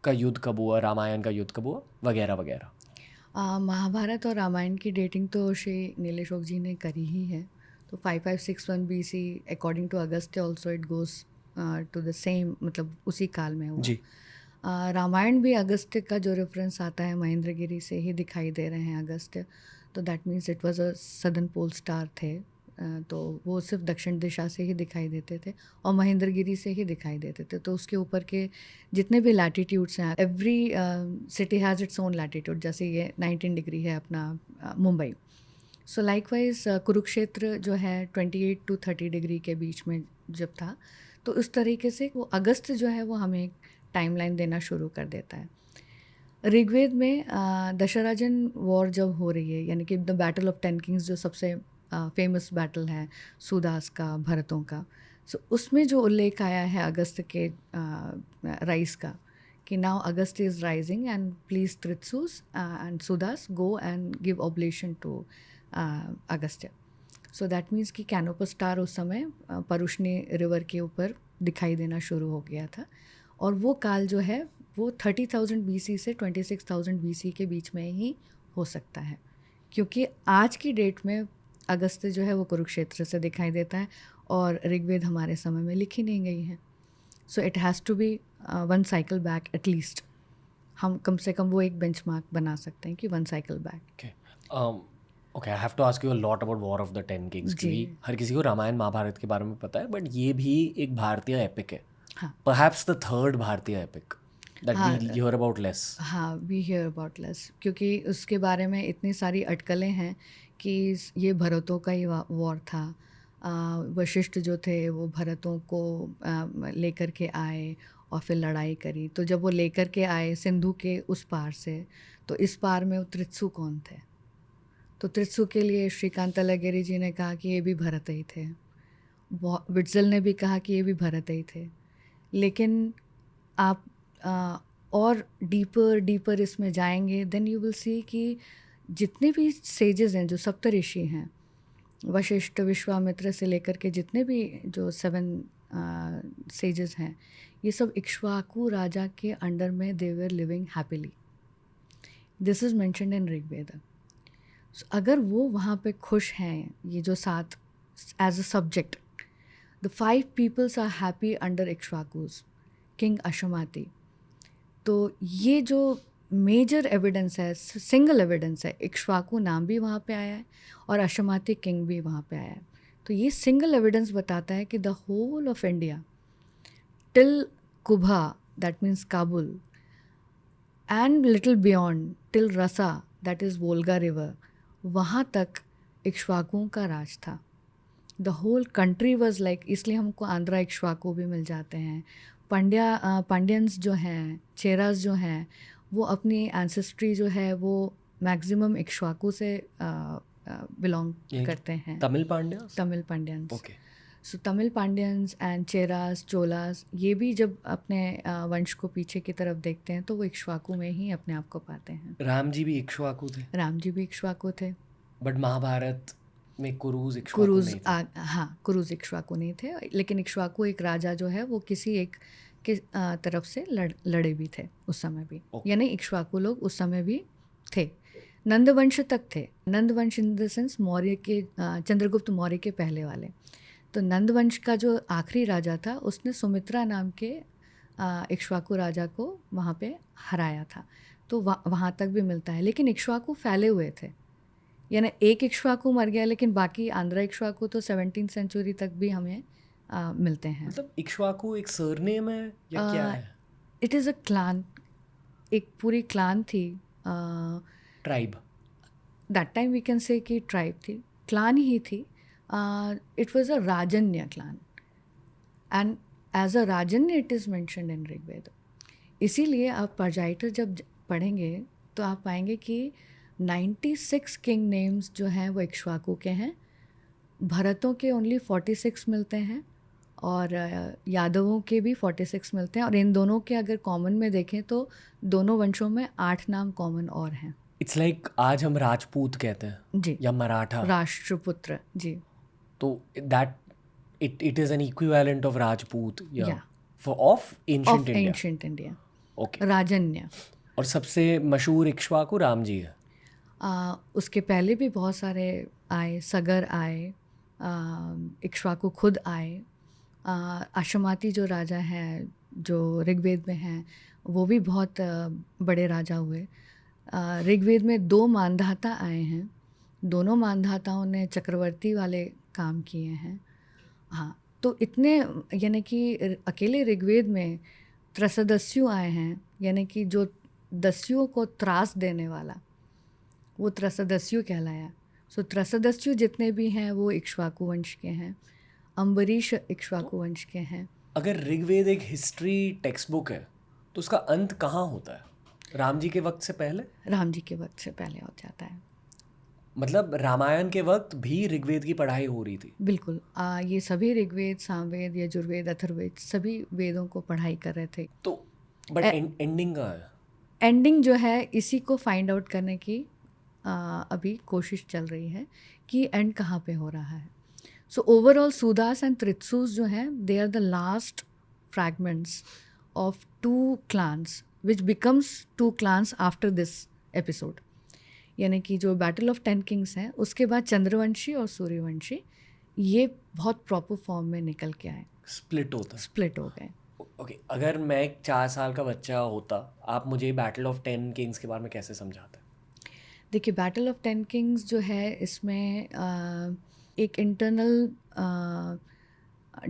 का युद्ध कब हुआ, रामायण का युद्ध कब हुआ, वगैरह वगैरह। महाभारत और रामायण की डेटिंग तो श्री नीलेशोक जी ने करी ही है। तो 5561 BC according to Agastya also it goes to the same, मतलब उसी काल में हुआ। जी। रामायण भी अगस्त्य का जो रेफरेंस आता है, महेंद्रगिरी से ही दिखाई दे रहे हैं अगस्त्य, तो that means it was a southern pole star थे। तो वो सिर्फ दक्षिण दिशा से ही दिखाई देते थे और महेंद्रगिरी से ही दिखाई देते थे। तो उसके ऊपर के जितने भी लैटिट्यूड्स हैं, every city has its own latitude. जैसे ये 19 डिग्री है अपना मुंबई, सो लाइकवाइज कुरुक्षेत्र जो है 28 to 30 डिग्री के बीच में जब था, तो उस तरीके से वो अगस्त जो है वो हमें एक टाइमलाइन देना शुरू कर देता है। ऋग्वेद में दशराजन वॉर जब हो रही है, यानी कि द बैटल ऑफ 10 किंग्स जो सबसे फेमस बैटल है सूदास का, भरतों का, सो उसमें जो उल्लेख आया है अगस्त के राइज का, कि now Agast is rising and please Tritsus and Sudas go and give oblation to Agastya. So that means कि कैनोपस स्टार उस समय परुष्णी रिवर के ऊपर दिखाई देना शुरू हो गया था, और वो काल जो है वो 30,000 BC से 26,000 BC के बीच में ही हो सकता है, क्योंकि आज की डेट में अगस्त जो है वो कुरुक्षेत्र से दिखाई देता है, और ऋग्वेद हमारे समय में लिखी नहीं गई है. So it has to be 1 cycle back at least. हम कम से कम वो एक बेंचमार्क बना सकते हैं कि 1 cycle back. Okay. Okay, I have to ask you a lot about War of the Ten Kings जी. क्योंकि हर किसी को रामायण महाभारत के बारे में पता है, बट ये भी एक भारतीय एपिक है. हाँ. Perhaps the third भारतीय एपिक that हाँ. we hear about less. हाँ, वी हियर अबाउट लेस, क्योंकि उसके बारे में इतनी सारी अटकलें हैं कि ये भरतों का ही वॉर था. वशिष्ठ जो थे वो भरतों को लेकर के आए और फिर लड़ाई करी. तो जब वो लेकर के आए सिंधु के उस पार से, तो इस पार में वो त्रित्सु कौन थे? तो त्रित्सु के लिए श्रीकांत अलगिरी जी ने कहा कि ये भी भरत ही थे. विट्ज़ल ने भी कहा कि ये भी भरत ही थे. लेकिन आप और डीपर इसमें जाएंगे, देन यू विल सी कि जितने भी सेजेस हैं, जो सप्तऋषि हैं, वशिष्ठ विश्वामित्र से लेकर के जितने भी जो 7 सेजेस हैं, ये सब इक्ष्वाकु राजा के अंडर में they were living happily. This is mentioned in Rigveda. अगर वो वहाँ पे खुश हैं, ये जो 7 as a subject, the 5 peoples are happy under Ikshvakus king Ashmati. तो ये जो मेजर एविडेंस है, सिंगल एविडेंस है, इक्ष्वाकु नाम भी वहाँ पे आया है और अशमाति किंग भी वहाँ पे आया है. तो ये सिंगल एविडेंस बताता है कि the whole of India till Kubha, that means Kabul, and little beyond till Rasa, that is Volga river, वहाँ तक इक्ष्वाकुओं का राज था. The whole country was like, इसलिए हमको आंध्रा इक्ष्वाकु भी मिल जाते हैं. पांड्यंस जो हैं, चेरास जो हैं, वो अपनी एंसेस्ट्री जो है वो मैक्सिमम इक्ष्वाकु से बिलोंग करते हैं. Tamil Pandyas. Tamil Pandyans. Okay. So Tamil Pandyans and Cheras, Cholas, ये भी जब अपने वंश को पीछे की तरफ देखते हैं तो वो इक्ष्वाकु में ही अपने आप को पाते हैं. राम जी भी इक्ष्वाकु थे. राम जी भी इक्ष्वाकु थे. बट महाभारत में कुरुज इक्ष्वाकु नहीं थे. हाँ, कुरुज इक्ष्वाकु नहीं थे, लेकिन इक्ष्वाकु एक राजा जो है वो किसी एक के तरफ से लड़े भी थे उस समय भी. यानी इक्ष्वाकु लोग उस समय भी थे. नंदवंश तक थे. नंदवंश इन द सेंस मौर्य के, चंद्रगुप्त मौर्य के पहले वाले. तो नंदवंश का जो आखिरी राजा था, उसने सुमित्रा नाम के इक्ष्वाकु राजा को वहाँ पे हराया था. तो वहाँ तक भी मिलता है. लेकिन इक्ष्वाकु फैले हुए थे, यानी एक इक्ष्वाकु मर गया, लेकिन बाकी आंध्रा इक्ष्वाकु तो 17th सेंचुरी तक भी हमें मिलते हैं. मतलब इक्ष्वाकु एक सरनेम है या क्या है? It is a clan. एक पूरी क्लान थी. Tribe. That time we can say कि ट्राइब थी, क्लान ही थी. It was a Rajanya clan, and as a Rajanya it is mentioned in Rigveda. इसीलिए आप पर्जाइटर जब पढ़ेंगे तो आप पाएंगे कि 96 किंग नेम्स जो हैं वो इक्ष्वाकु के हैं. भरतों के ओनली 46 मिलते हैं और यादवों के भी 46 मिलते हैं. और इन दोनों के अगर कॉमन में देखें तो दोनों वंशों में 8 नाम कॉमन और हैं. इट्स लाइक आज हम राजपूत कहते हैं जी, या मराठा, राष्ट्रपुत्र. जी. तो that it is an equivalent of Rajput या Yeah. For of ancient India. Ancient India. Okay. Rajanya. और सबसे मशहूर इक्ष्वाकु राम जी है. उसके पहले भी बहुत सारे आए. सगर आए, इक्ष्वाकु खुद आए. अशमाति जो राजा हैं जो ऋग्वेद में हैं, वो भी बहुत बड़े राजा हुए. ऋग्वेद में 2 मानधाता आए हैं. दोनों मानधाताओं ने चक्रवर्ती वाले काम किए हैं. हाँ, तो इतने, यानी कि अकेले ऋग्वेद में त्रसदस्यु आए हैं, यानी कि जो दस्युओं को त्रास देने वाला, वो त्रसदस्यु कहलाया. सो त्रसदस्यु जितने भी हैं वो इक्ष्वाकु वंश के हैं. अम्बरीश इक्ष्वाकु वंश के हैं. अगर ऋग्वेद एक हिस्ट्री टेक्स्ट बुक है तो उसका अंत कहाँ होता है? राम जी के वक्त से पहले? राम जी के वक्त से पहले हो जाता है. मतलब रामायण के वक्त भी ऋग्वेद की पढ़ाई हो रही थी? बिल्कुल. ये सभी ऋग्वेद, सामवेद, यजुर्वेद, अथर्ववेद, सभी वेदों को पढ़ाई कर रहे थे. तो बट एंडिंग कहाँ है? एंडिंग जो है इसी को फाइंड आउट करने की अभी कोशिश चल रही है कि एंड कहाँ पे हो रहा है. So overall Sudas and Tritsus जो हैं, they are the last fragments of 2 clans which becomes 2 clans after this episode. यानी कि जो बैटल ऑफ 10 किंग्स हैं उसके बाद चंद्रवंशी और सूर्यवंशी ये बहुत प्रॉपर फॉर्म में निकल के आए, स्प्लिट होता है। स्प्लिट हो गए। ओके, अगर मैं एक 4 साल का बच्चा होता, आप मुझे बैटल ऑफ 10 किंग्स के बारे में कैसे समझाते? देखिए, बैटल ऑफ 10 किंग्स जो है, इसमें एक इंटरनल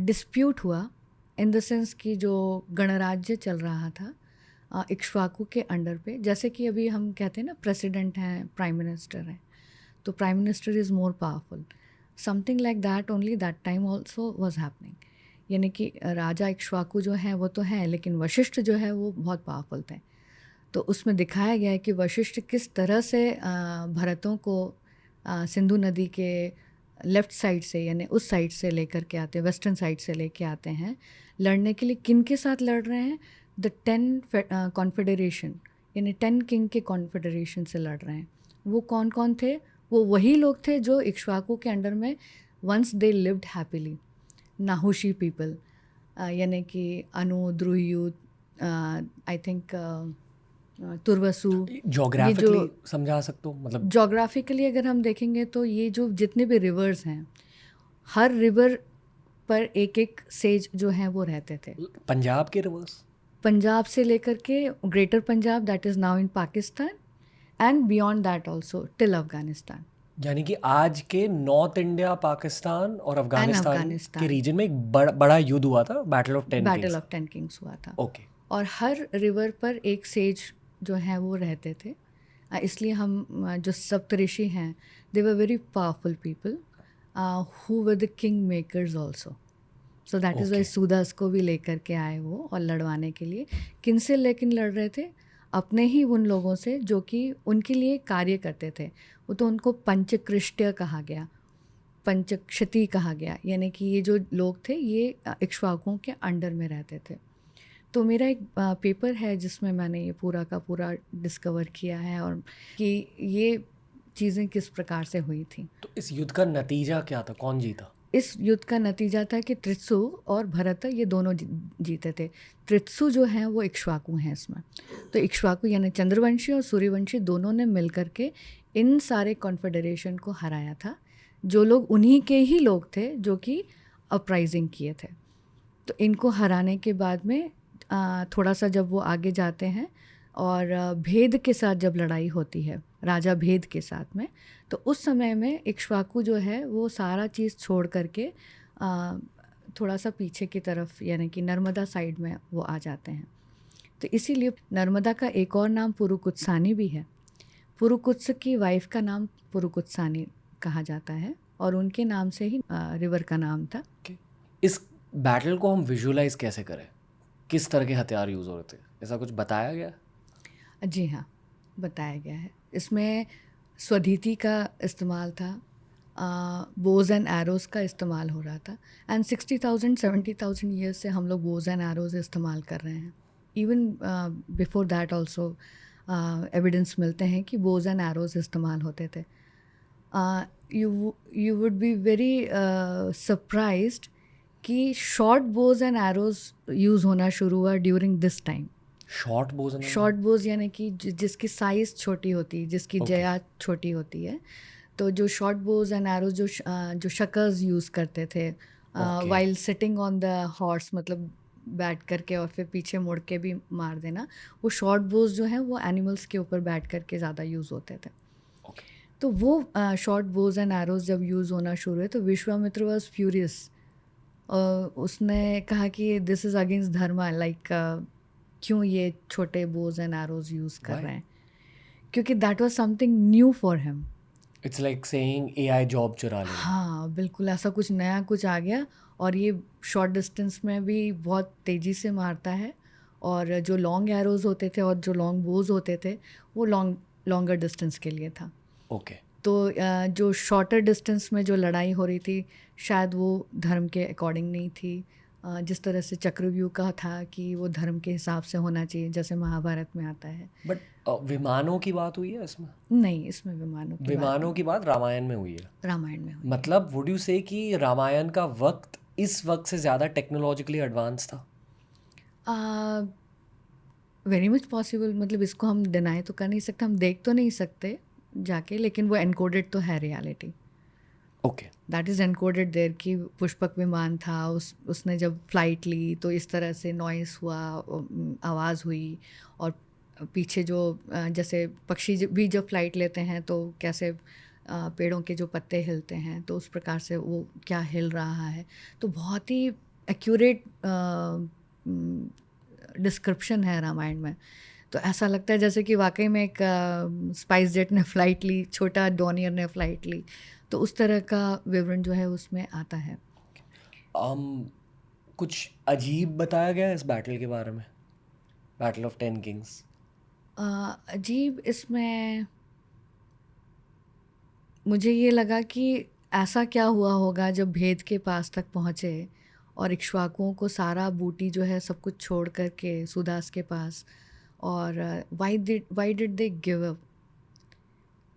डिस्प्यूट हुआ, इन द सेंस कि जो गणराज्य चल रहा था इक्ष्वाकु के अंडर पे, जैसे कि अभी हम कहते हैं ना, प्रेसिडेंट हैं, प्राइम मिनिस्टर हैं, तो prime minister is more powerful. Something like that only that time also was happening. यानी कि राजा इक्ष्वाकु जो हैं वो तो हैं, लेकिन वशिष्ठ जो है वो बहुत पावरफुल थे। तो उसमें दिखाया गया है कि वशिष्ठ किस तरह से भरतों को सिंधु नदी के लेफ़्ट साइड से, यानी उस साइड से लेकर के आते हैं, वेस्टर्न साइड से लेके आते हैं लड़ने के लिए। किन के साथ लड़ रहे हैं? द 10 कॉन्फेडरेशन, यानी 10 किंग के कॉन्फेडरेशन से लड़ रहे हैं। वो कौन कौन थे? वो वही लोग थे जो इक्ष्वाकु के अंडर में once they lived happily, Nahushi people, यानी कि अनु, द्रुह्यु, आई थिंक तुर्वसु। ये जो जोग्राफिकली समझा सकते हो, मतलब जोग्राफिकली अगर हम देखेंगे तो ये जो जितने भी रिवर्स हैं, हर रिवर पर एक एक सेज जो हैं वो रहते थे। पंजाब के रिवर्स? पंजाब से लेकर के greater Punjab, that is now in Pakistan, and beyond that also till Afghanistan. यानी कि आज के नॉर्थ इंडिया, पाकिस्तान और एंड अफगानिस्तान के अफगानिस्तान रीजन में एक बड़ा युद्ध हुआ था, battle of 10 battle Kings. Of 10 Kings हुआ था। ओके, और हर रिवर पर एक सेज जो हैं वो रहते थे। इसलिए हम जो सप्तऋषि हैं, they were very powerful people who were the king makers also. So that is why okay, Sudas को भी लेकर के आए वो, और लड़वाने के लिए। किन से लेकिन लड़ रहे थे? अपने ही उन लोगों से जो कि उनके लिए कार्य करते थे। वो तो उनको पंचकृष्ट्य कहा गया, पंचक्षति कहा गया, यानी कि ये जो लोग थे ये इक्ष्वाकुओं के अंडर में रहते थे। तो मेरा एक पेपर है जिसमें मैंने ये पूरा का पूरा डिस्कवर किया है, और कि ये चीज़ें किस प्रकार से हुई थी। तो इस युद्ध का नतीजा क्या था? कौन जीता? इस युद्ध का नतीजा था कि त्रित्सु और भरत ये दोनों जीते थे। त्रित्सु जो हैं वो इक्ष्वाकु हैं इसमें। तो इक्ष्वाकु यानी चंद्रवंशी और सूर्यवंशी दोनों ने मिल करके इन सारे कॉन्फेडरेशन को हराया था, जो लोग उन्हीं के ही लोग थे जो कि अपराइजिंग किए थे। तो इनको हराने के बाद में थोड़ा सा जब वो आगे जाते हैं, और भेद के साथ जब लड़ाई होती है, राजा भेद के साथ में, तो उस समय में इक्ष्वाकु जो है वो सारा चीज़ छोड़ करके थोड़ा सा पीछे की तरफ, यानी कि नर्मदा साइड में वो आ जाते हैं। तो इसीलिए नर्मदा का एक और नाम पुरुकुत्सानी भी है। पुरुकुत्स की वाइफ का नाम पुरुकुत्सानी कहा जाता है, और उनके नाम से ही रिवर का नाम था। इस बैटल को हम विजुअलाइज कैसे करें? किस तरह के हथियार यूज़ हो रहे थे? ऐसा कुछ बताया गया? जी हाँ, बताया गया है। इसमें स्वधीति का इस्तेमाल था, बोज एंड एरोज़ का इस्तेमाल हो रहा था, एंड 60,000 70,000 ईयर्स से हम लोग बोज एंड एरोज़ इस्तेमाल कर रहे हैं। Even before that also evidence मिलते हैं कि बोज एंड एरोज़ इस्तेमाल होते थे। You would be very surprised कि short bows and arrows use होना शुरू हुआ during this time. Short bows? Short bows यानी कि जिसकी साइज़ छोटी होती है, जिसकी Okay. जया छोटी होती है। तो जो शॉर्ट बोज एंड एरोज जो शकर्स यूज़ करते थे Okay. While sitting on the horse, मतलब बैठ करके और फिर पीछे मुड़ के भी मार देना, वो शॉर्ट बोज जो हैं वो एनिमल्स के ऊपर बैठ करके ज़्यादा यूज़ होते थे। Okay. तो वो शॉर्ट बोज एंड एरोज जब यूज़ होना शुरू हुए तो विश्वामित्र वॉज फ्यूरियस। उसने कहा कि this is against Dharma, like क्यों ये छोटे बोज एंड एरोज यूज़ कर Why? रहे हैं, क्योंकि that was something new for him. It's like saying AI job चुरा लेना। हाँ, बिल्कुल ऐसा कुछ नया कुछ आ गया, और ये शॉर्ट डिस्टेंस में भी बहुत तेज़ी से मारता है, और जो लॉन्ग एरोज़ होते थे और जो लॉन्ग बोज़ होते थे वो लॉन्गर डिस्टेंस के लिए था। ओके, तो जो शॉर्टर डिस्टेंस में जो लड़ाई हो रही थी शायद वो धर्म के अकॉर्डिंग नहीं थी। जिस तरह से चक्रव्यूह का था कि वो धर्म के हिसाब से होना चाहिए, जैसे महाभारत में आता है। बट विमानों की बात हुई है इसमें? नहीं, इसमें विमानों की बात विमानों की बात रामायण में हुई है। रामायण में हुई। मतलब वुड यू से कि रामायण का वक्त इस वक्त से ज़्यादा टेक्नोलॉजिकली एडवांस था? वेरी मच पॉसिबल, मतलब इसको हम डिनाई तो कर नहीं सकते, हम देख तो नहीं सकते जाके, लेकिन वो एनकोडेड तो है reality. Okay. That is encoded there कि पुष्पक विमान था, उसने जब फ्लाइट ली तो इस तरह से नॉइस हुआ, आवाज़ हुई, और पीछे जो जैसे पक्षी भी जब फ्लाइट लेते हैं तो कैसे पेड़ों के जो पत्ते हिलते हैं, तो उस प्रकार से वो क्या हिल रहा है। तो बहुत ही एक्यूरेट डिस्क्रिप्शन है रामायण में। तो ऐसा लगता है जैसे कि वाकई में एक स्पाइस जेट ने फ़्लाइट ली, छोटा डॉनियर ने फ़्लाइट ली। तो उस तरह का विवरण जो है उसमें आता है। कुछ अजीब बताया गया है इस बैटल के बारे में, बैटल ऑफ 10 किंग्स? अजीब इसमें मुझे ये लगा कि ऐसा क्या हुआ होगा जब भेद के पास तक पहुँचे और इक्ष्वाकुओं को सारा बूटी जो है सब कुछ छोड़ कर के सुदास के पास, और why did they give up?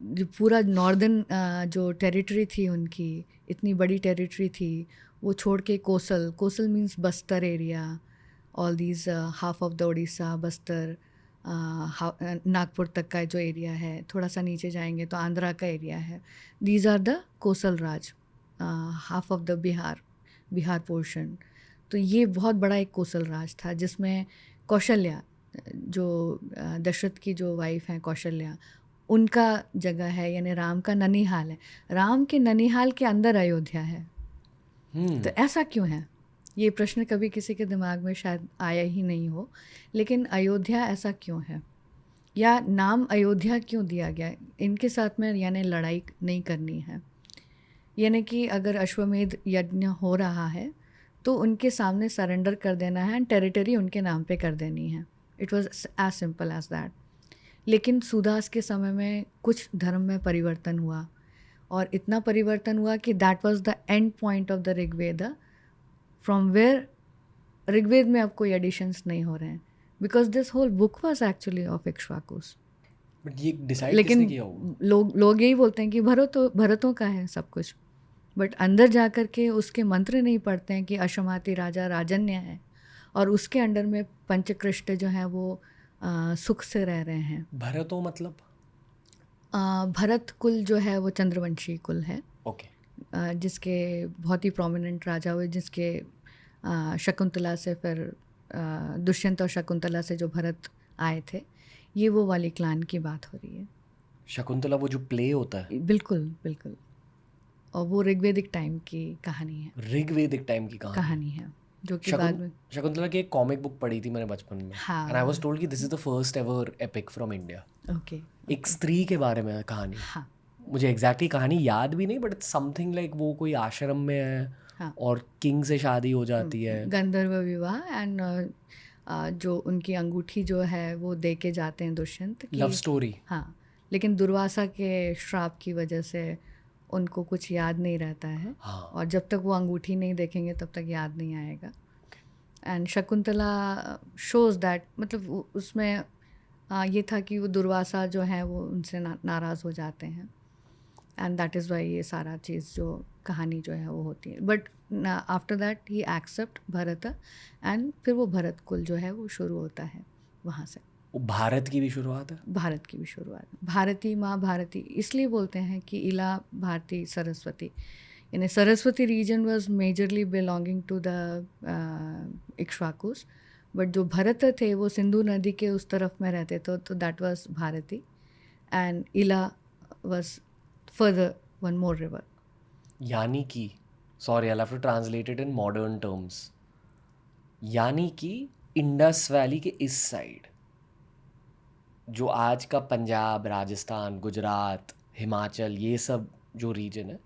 जो पूरा नॉर्दर्न जो टेरिटरी थी उनकी, इतनी बड़ी टेरिटरी थी, वो छोड़ के Kosal means Bastar area, all these half of the Orissa, Bastar, Nagpur तक का जो एरिया है, थोड़ा सा नीचे जाएंगे तो आंध्रा का एरिया है। These are the Kosal raj, half of the Bihar portion. तो ये बहुत बड़ा एक कोसल राज था जिसमें कौशल्या, जो दशरथ की जो वाइफ हैं कौशल्या, उनका जगह है, यानी राम का ननिहाल है। राम के ननिहाल के अंदर अयोध्या है। तो ऐसा क्यों है? ये प्रश्न कभी किसी के दिमाग में शायद आया ही नहीं हो, लेकिन अयोध्या ऐसा क्यों है, या नाम अयोध्या क्यों दिया गया? इनके साथ में यानी लड़ाई नहीं करनी है, यानी कि अगर अश्वमेध यज्ञ हो रहा है तो उनके सामने सरेंडर कर देना है, टेरिटरी उनके नाम पे कर देनी है। It was as simple as that. लेकिन सुदास के समय में कुछ धर्म में परिवर्तन हुआ, और इतना परिवर्तन हुआ कि that was the end point of the Rigveda, from where Rigveda में अब कोई एडिशंस नहीं हो रहे हैं, because this whole book was actually of Ikshvakus. But ये डिसाइड लेकिन किसने किया होगा? लोग यही बोलते हैं कि भरतों का है सब कुछ, बट अंदर जा कर के उसके मंत्र नहीं पढ़ते हैं कि अशमाति राजा राजन्य है, और उसके अंडर में पंचकृष्ट जो हैं वो सुख से रह रहे हैं। भरतो मतलब? भरत कुल जो है वो चंद्रवंशी कुल है, ओके। जिसके बहुत ही प्रोमिनेंट राजा हुए, जिसके शकुंतला से फिर दुष्यंत और शकुंतला से जो भरत आए थे, ये वो वाली क्लान की बात हो रही है। शकुंतला वो जो प्ले होता है? बिल्कुल बिल्कुल, और वो ऋग्वेदिक टाइम की कहानी है। ऋग्वेदिक टाइम की कहानी है जो कि बाद में। शकुंतला की एक कॉमिक बुक पढ़ी थी मैंने बचपन में, एंड आई वाज टोल्ड कि this is the first ever epic from India. Okay. एक स्त्री के बारे में कहानी। हाँ मुझे एग्जैक्टली कहानी याद भी नहीं, बट इट्स समथिंग लाइक वो कोई आश्रम में है हाँ, और किंग से शादी हो जाती है। गंधर्व विवाह, एंड जो उनकी अंगूठी जो है वो दे के जाते हैं दुष्यंत की। Love story. हाँ, लेकिन दुर्वासा के श्राप की वजह से उनको कुछ याद नहीं रहता है, हाँ। और जब तक वो अंगूठी नहीं देखेंगे तब तक याद नहीं आएगा। एंड शकुंतला शोज दैट, मतलब उसमें ये था कि वो दुर्वासा जो है वो उनसे नाराज़ हो जाते हैं, एंड दैट इज़ वाई ये सारा चीज़ जो कहानी जो है वो होती है। But after that he accept Bharat, and फिर वो भरत कुल जो है वो शुरू होता है वहाँ से। वो भारत की भी शुरुआत है। भारत की भी शुरुआत। भारती माँ भारती इसलिए बोलते हैं कि इला भारती सरस्वती, यानी Saraswati region was majorly belonging to the Ikshvakus, but जो भरत थे वो सिंधु नदी के उस तरफ में रहते थे, तो that was Bharati, and Ila was further one more river. यानी कि, sorry I have to translate it in modern terms, यानी कि इंडस वैली के इस साइड जो आज का पंजाब, राजस्थान, गुजरात, हिमाचल, ये सब जो रीजन है,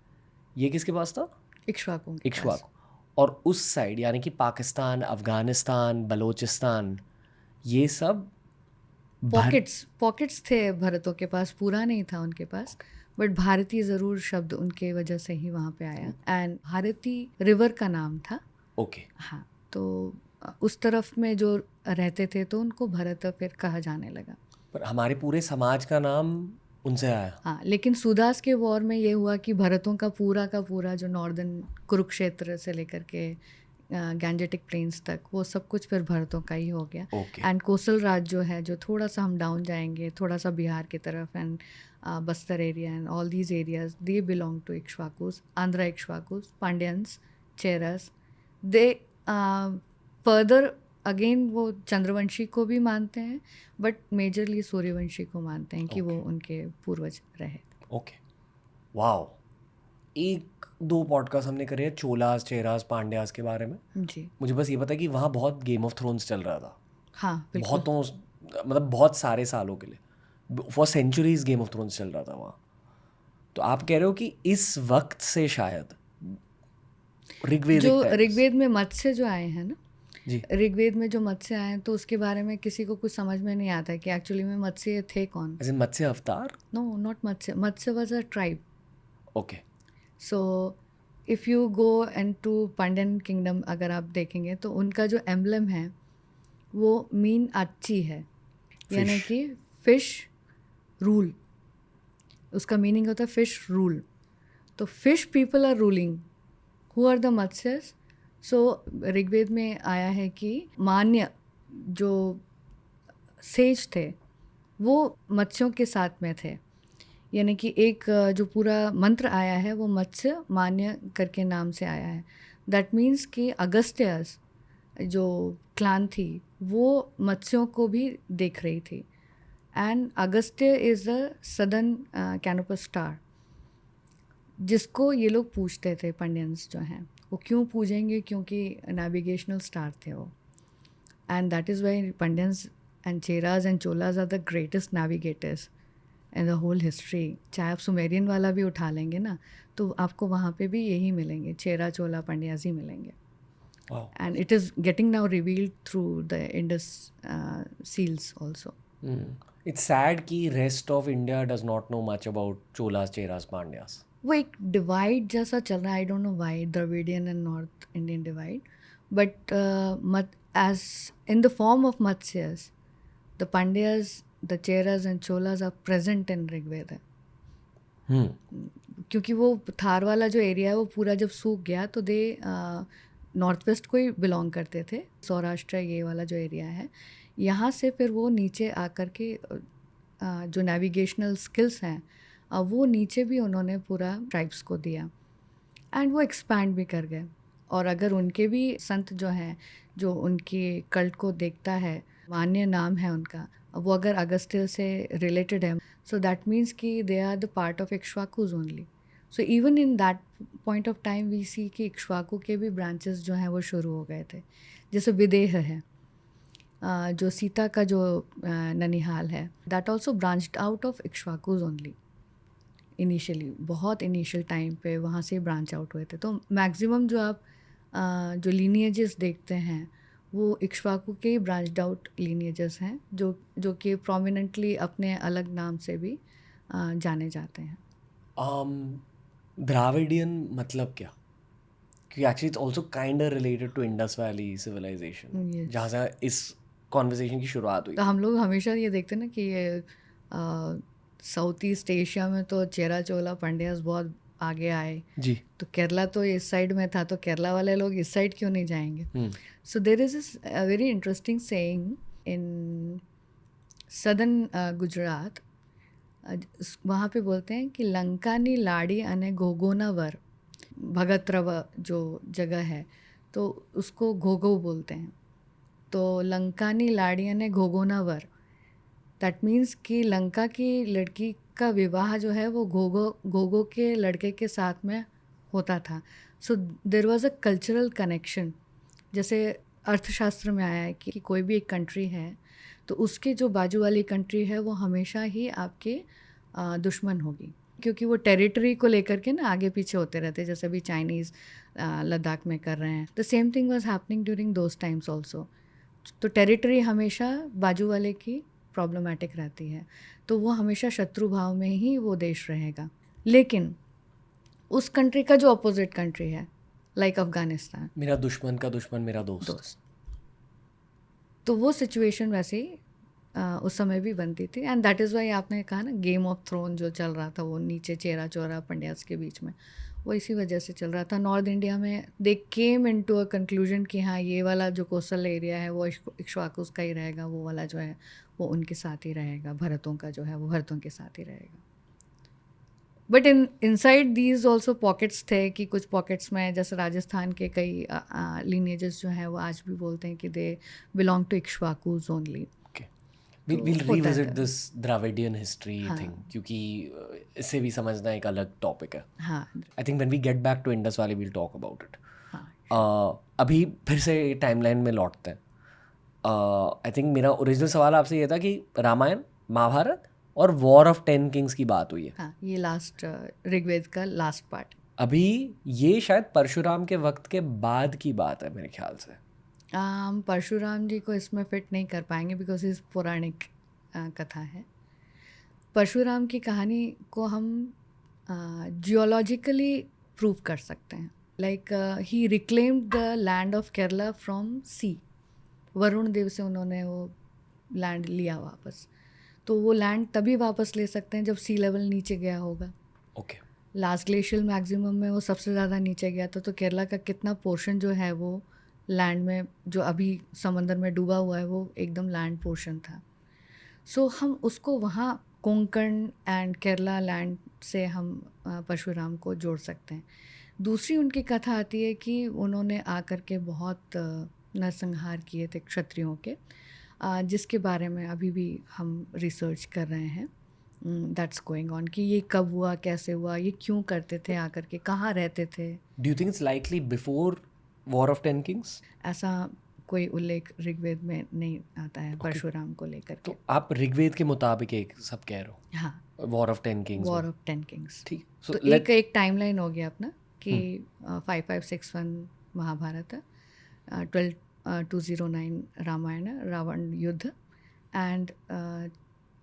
ये किसके पास था? इक्ष्वाकुओं के पास। इक्ष्वाकु। और उस साइड यानी कि पाकिस्तान, अफगानिस्तान, बलोचिस्तान, ये सब पॉकेट्स थे भरतों के पास, पूरा नहीं था उनके पास, बट भारती ज़रूर शब्द उनके वजह से ही वहाँ पे आया, एंड भारती रिवर का नाम था। ओके। हाँ, तो उस तरफ में जो रहते थे तो उनको भरत फिर कहा जाने लगा। पर हमारे पूरे समाज का नाम उनसे आया। हाँ, लेकिन सुदास के वॉर में ये हुआ कि भरतों का पूरा जो नॉर्दर्न कुरुक्षेत्र से लेकर के गैंजेटिक प्लेन्स तक, वो सब कुछ फिर भरतों का ही हो गया। ओके। एंड कोसल राज जो है, जो थोड़ा सा हम डाउन जाएंगे, थोड़ा सा बिहार की तरफ, and Bastar area and all these areas, they belong to Ikshwakus, Andhra Ikshwakus, Pandyans, Cheras. They further again वो चंद्रवंशी को भी मानते हैं, बट मेजरली सूर्यवंशी को मानते हैं कि वो उनके पूर्वज रहे। Okay, wow. एक दो पॉडकास्ट हमने करे हैं चोलास, चेरास, पांड्यास के बारे में। जी मुझे बस ये पता है कि वहाँ बहुत गेम ऑफ थ्रोन्स चल रहा था, हाँ बिल्कुल। मतलब बहुत सारे सालों के लिए, for centuries Game of Thrones चल रहा था वहाँ। तो आप कह रहे हो कि इस वक्त से शायद ऋग्वेदिक जो टाइम्स। ऋग्वेद में मत्स्य जो आए हैं ना, जी, ऋग्वेद में जो मत्स्य आए हैं तो उसके बारे में किसी को कुछ समझ में नहीं आता कि एक्चुअली में मत्स्य थे कौन। ऐसे मत्स्य अवतार। No not Matsya, Matsya was a tribe. Okay, so if you go and to Pandyan kingdom अगर आप देखेंगे तो उनका जो एम्बलम है वो मीन अच्छी है, यानी Fish. कि फिश रूल, उसका मीनिंग होता है फिश रूल। तो fish people are ruling, who are the Matsyas. So Rigveda में आया है कि मान्य जो सेज थे वो मत्स्यों के साथ में थे, यानी कि एक जो पूरा मंत्र आया है वो मत्स्य मान्य करके नाम से आया है। दैट मीन्स कि अगस्त्यस जो क्लान थी वो मत्स्यों को भी देख रही थी। And Agastya is the southern Canopus star जिसको ये लोग पूछते थे, पंडियंस जो हैं वो क्यों पूजेंगे, क्योंकि नेविगेशनल स्टार थे वो। And that is why Pandyans and Cheras and Cholas are the greatest navigators in the whole history. चाहे आप सुमेरियन वाला भी उठा लेंगे ना तो आपको वहाँ पे भी यही मिलेंगे, चेरा चोला पंड्याज ही मिलेंगे। Wow. And it is getting now revealed through the Indus seals also. It's sad कि rest of India does not know much about Cholas, Cheras, Pandyas. वो एक डिवाइड जैसा चल रहा है, I don't know why, Dravidian and North Indian divide, but as in the form of Matsyas the Pandyas, the Cheras and Cholas are present in Rigveda. क्योंकि वो थार वाला जो एरिया है वो पूरा जब सूख गया तो दे नॉर्थ वेस्ट को ही बिलोंग करते थे, सौराष्ट्र ये वाला जो एरिया है, यहाँ से फिर वो नीचे आकर के जो नेविगेशनल स्किल्स हैं वो नीचे भी उन्होंने पूरा ट्राइब्स को दिया एंड वो एक्सपैंड भी कर गए। और अगर उनके भी संत जो हैं जो उनके कल्ट को देखता है, मान्य नाम है उनका, वो अगर अगस्त्य से रिलेटेड है, सो दैट मीन्स कि they are the part of Ikshvakus only. So even in that point of time we see कि इक्ष्वाकु के भी ब्रांचेस जो हैं वो शुरू हो गए थे। जैसे विदेह है, जो सीता का जो ननिहाल है, that also branched out of Ikshvakus only initially, बहुत इनिशियल टाइम पे वहाँ से ब्रांच आउट हुए थे। तो मैक्सिमम जो आप जो लीनिएजेस देखते हैं वो इक्ष्वाकु के ही ब्रांच्ड आउट लीनिएजेस हैं, जो कि प्रोमिनेंटली अपने अलग नाम से भी जाने जाते हैं। Dravidian मतलब क्या? क्योंकि actually it's also kind related to Indus valley civilisation, Yes. जहाँ से इस कॉन्वर्सेशन की शुरुआत हुई। तो हम लोग हमेशा ये देखते हैं ना कि ये साउथ ईस्ट एशिया में तो चेरा चोला पंड्यास बहुत आगे आए, जी। तो केरला तो इस साइड में था, तो केरला वाले लोग इस साइड क्यों नहीं जाएंगे? सो देर इज़ इस very interesting saying in southern Gujarat, वहाँ पे बोलते हैं कि लंकानी लाड़ी अने घोघोनावर, भगतरव जो जगह है तो उसको घोघो बोलते हैं। तो लंकानी लाड़ी अने घोघोनावर, दैट मीन्स कि लंका की लड़की का विवाह जो है वो घोघो के लड़के के साथ में होता था। So there was a cultural connection. जैसे अर्थशास्त्र में आया है कि कोई भी एक कंट्री है तो उसके जो बाजू वाली कंट्री है वो हमेशा ही आपके दुश्मन होगी, क्योंकि वो टेरिटरी को लेकर के ना आगे पीछे होते रहते हैं, जैसे अभी चाइनीज़ लद्दाख में कर रहे हैं। The same thing was happening during those times also. तो टेरिटरी हमेशा बाजू वाले की प्रॉब्लमेटिक रहती है, तो वो हमेशा शत्रु भाव में ही वो देश रहेगा। लेकिन उस कंट्री का जो अपोजिट कंट्री है, लाइक अफ़गानिस्तान, मेरा दुश्मन का दुश्मन मेरा दोस्त। तो वो सिचुएशन वैसे ही उस समय भी बनती थी। एंड दैट इज़ वाई आपने कहा ना गेम ऑफ थ्रोन जो चल रहा था वो नीचे चेरा चोरा पंड्यास के बीच में, वो इसी वजह से चल रहा था। नॉर्थ इंडिया में दे केम इन टू अ कंक्लूजन कि हाँ ये वाला जो कोस्टल एरिया है वो इक्ष्वाकुस का ही रहेगा, वो वाला जो है वो उनके साथ ही रहेगा, भरतों का जो है वो भरतों के साथ ही रहेगा। But inside these also pockets थे कि कुछ पॉकेट्स में जैसे राजस्थान के कई लीनिएजेस जो हैं वो आज भी बोलते हैं कि they belong to Ikshvakus only. Okay. तो We'll होता revisit था। this Dravidian history हाँ thing क्योंकि इसे भी समझना एक अलग टॉपिक है. हाँ I think when we get back to Indus Valley we'll talk about it. हाँ अभी फिर से टाइमलाइन में लौटते हैं. आई थिंक मेरा ओरिजिनल सवाल आपसे ये था कि रामायण, महाभारत और वॉर ऑफ 10 किंग्स की बात हुई है. हाँ, ये लास्ट ऋग्वेद का लास्ट पार्ट। अभी ये शायद परशुराम के वक्त के बाद की बात है मेरे ख्याल से. हम परशुराम जी को इसमें फिट नहीं कर पाएंगे बिकॉज इस पौराणिक कथा है। परशुराम की कहानी को हम जियोलॉजिकली प्रूव कर सकते हैं। Like he reclaimed the land of Kerala from sea. Varun Dev से उन्होंने वो लैंड लिया वापस। तो वो लैंड तभी वापस ले सकते हैं जब सी लेवल नीचे गया होगा। ओके. लास्ट ग्लेशियल मैक्सिमम में वो सबसे ज़्यादा नीचे गया था। तो केरला का कितना पोर्शन जो है वो लैंड में जो अभी समंदर में डूबा हुआ है वो एकदम लैंड पोर्शन था। सो हम उसको वहाँ कोंकण एंड केरला लैंड से हम परशुराम को जोड़ सकते हैं। दूसरी उनकी कथा आती है कि उन्होंने आकर के बहुत नरसंहार किए थे क्षत्रियों के, जिसके बारे में अभी भी हम रिसर्च कर रहे हैं। दैट्स गोइंग ऑन कि ये कब हुआ, कैसे हुआ, ये क्यों करते थे, आकर के कहाँ रहते थे। Do you think it's likely before war of 10 Kings? ऐसा कोई उल्लेख ऋग्वेद में नहीं आता है परशुराम को लेकर के। तो आप ऋग्वेद के मुताबिक एक सब कह रहे हो, हाँ, war of 10 Kings. War of 10 Kings. ठीक. तो एक टाइमलाइन हो गया अपना कि 5561 महाभारत है, 1209 रामायण है, रावण युद्ध, and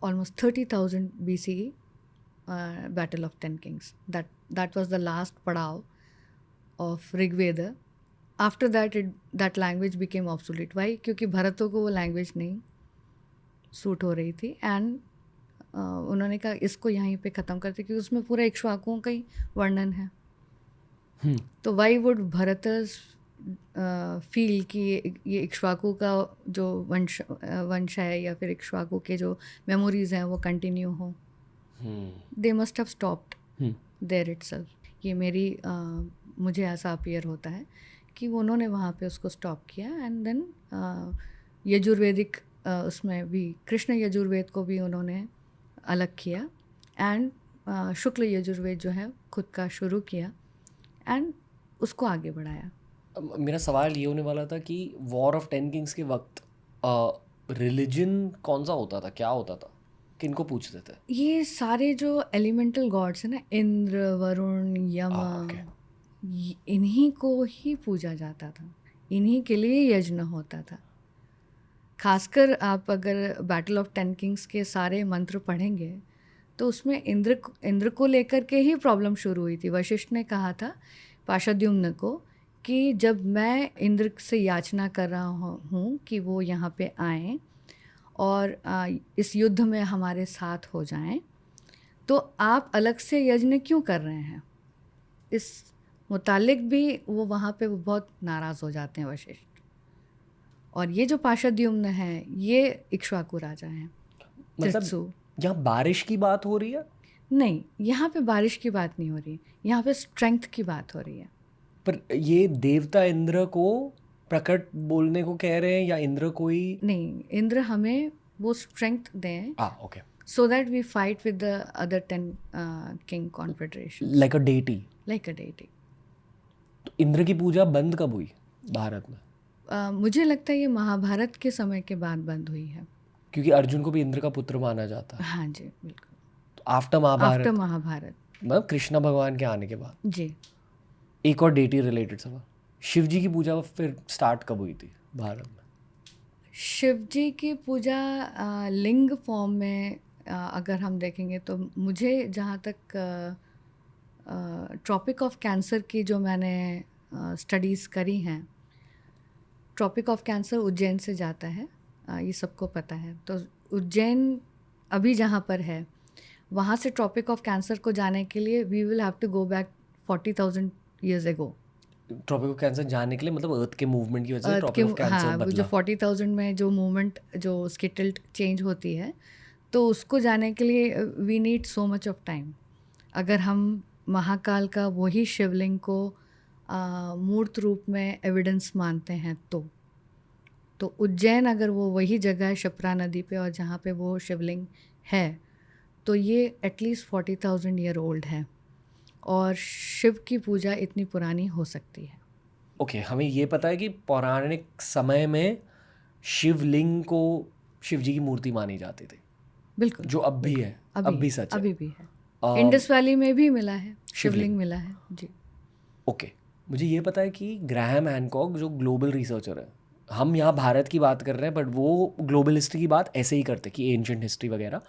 almost 30,000 BCE Battle of 10 Kings. That was the last padav of Rig Veda. After that, that language became obsolete. Why? क्योंकि भरतों को वो लैंग्वेज नहीं सूट हो रही थी एंड उन्होंने कहा इसको यहीं पे ख़त्म करते क्योंकि उसमें पूरा इक्ष्वाकुओं का ही वर्णन है। तो वाई वुड भरतस फील कि ये इक्ष्वाकु का जो वंश है या फिर इक्ष्वाकु के जो मेमोरीज हैं वो कंटिन्यू हो। They must have stopped there itself. ये मेरी मुझे ऐसा अपीयर होता है कि उन्होंने वहाँ पे उसको स्टॉप किया एंड देन यजुर्वेदिक उसमें भी कृष्ण यजुर्वेद को भी उन्होंने अलग किया एंड शुक्ल यजुर्वेद जो है खुद का शुरू किया एंड उसको आगे बढ़ाया। मेरा सवाल ये होने वाला था कि वॉर ऑफ 10 किंग्स के वक्त रिलीजन कौन सा होता था, क्या होता था, किनको पूछते थे? ये सारे जो एलिमेंटल गॉड्स हैं ना, इंद्र, वरुण, यम, इन्हीं को ही पूजा जाता था, इन्हीं के लिए यज्ञ होता था। खासकर आप अगर बैटल ऑफ 10 किंग्स के सारे मंत्र पढ़ेंगे तो उसमें इंद्र को लेकर के ही प्रॉब्लम शुरू हुई थी। वशिष्ठ ने कहा था पाशाद्युम्न को कि जब मैं इंद्र से याचना कर रहा हूँ कि वो यहाँ पे आएँ और इस युद्ध में हमारे साथ हो जाएं, तो आप अलग से यज्ञ क्यों कर रहे हैं? इस मुतालिक भी वो वहाँ पे वो बहुत नाराज़ हो जाते हैं वशिष्ठ। और ये जो पाशाद्युम्न है ये इक्ष्वाकु राजा हैं। मतलब यहाँ बारिश की बात हो रही है? नहीं, यहाँ पे बारिश की बात नहीं हो रही है, यहाँ पे स्ट्रेंथ की बात हो रही है। पर ये देवता इंद्र को प्रकट बोलने को कह रहे हैं या इंद्र कोई? नहीं, इंद्र हमें वो स्ट्रेंथ दें okay, so that we fight with the other 10 king confederations like a deity. तो इंद्र की पूजा बंद कब हुई भारत में? मुझे लगता है ये महाभारत के समय के बाद बंद हुई है, क्योंकि अर्जुन को भी इंद्र का पुत्र माना जाता है। हाँ जी, बिल्कुल। तो आफ्टर महाभारत मतलब कृष्ण भगवान के आने के बाद जी। एक और डेटी रिलेटेड सवाल, शिव जी की पूजा फिर स्टार्ट कब हुई थी भारत में? शिव जी की पूजा लिंग फॉर्म में अगर हम देखेंगे तो मुझे जहाँ तक ट्रॉपिक ऑफ कैंसर की जो मैंने स्टडीज़ करी हैं, ट्रॉपिक ऑफ कैंसर उज्जैन से जाता है, ये सबको पता है। तो उज्जैन अभी जहाँ पर है वहाँ से ट्रॉपिक ऑफ कैंसर को जाने के लिए we will have to go back 40,000 years ago। Tropic of Cancer जाने के लिए मतलब अर्थ के मूवमेंट की वजह से ट्रॉपिक ऑफ कैंसर बदला। जो 40,000 में जो मूवमेंट जो उसकी टिल्ट चेंज होती है तो उसको जाने के लिए we need so much of time. अगर हम महाकाल का वही शिवलिंग को मूर्त रूप में एविडेंस मानते हैं तो उज्जैन अगर वो वही जगह है शिप्रा नदी पे और जहाँ पे वो शिवलिंग है, तो ये एटलीस्ट 40,000 ईयर ओल्ड है और शिव की पूजा इतनी पुरानी हो सकती है। ओके, हमें ये पता है कि पौराणिक समय में शिवलिंग को शिवजी की मूर्ति मानी जाती थी, बिल्कुल, जो अब भी है, अब भी सच है। अभी भी है। अ, इंडस वैली में भी मिला है, शिवलिंग। शिवलिंग मिला है जी। ओके, मुझे ये पता है कि ग्राहम हैनकॉक जो ग्लोबल रिसर्चर है, हम यहाँ भारत की बात कर रहे हैं बट वो ग्लोबल हिस्ट्री की बात ऐसे ही करते हैं कि एंशिएंट हिस्ट्री वगैरह,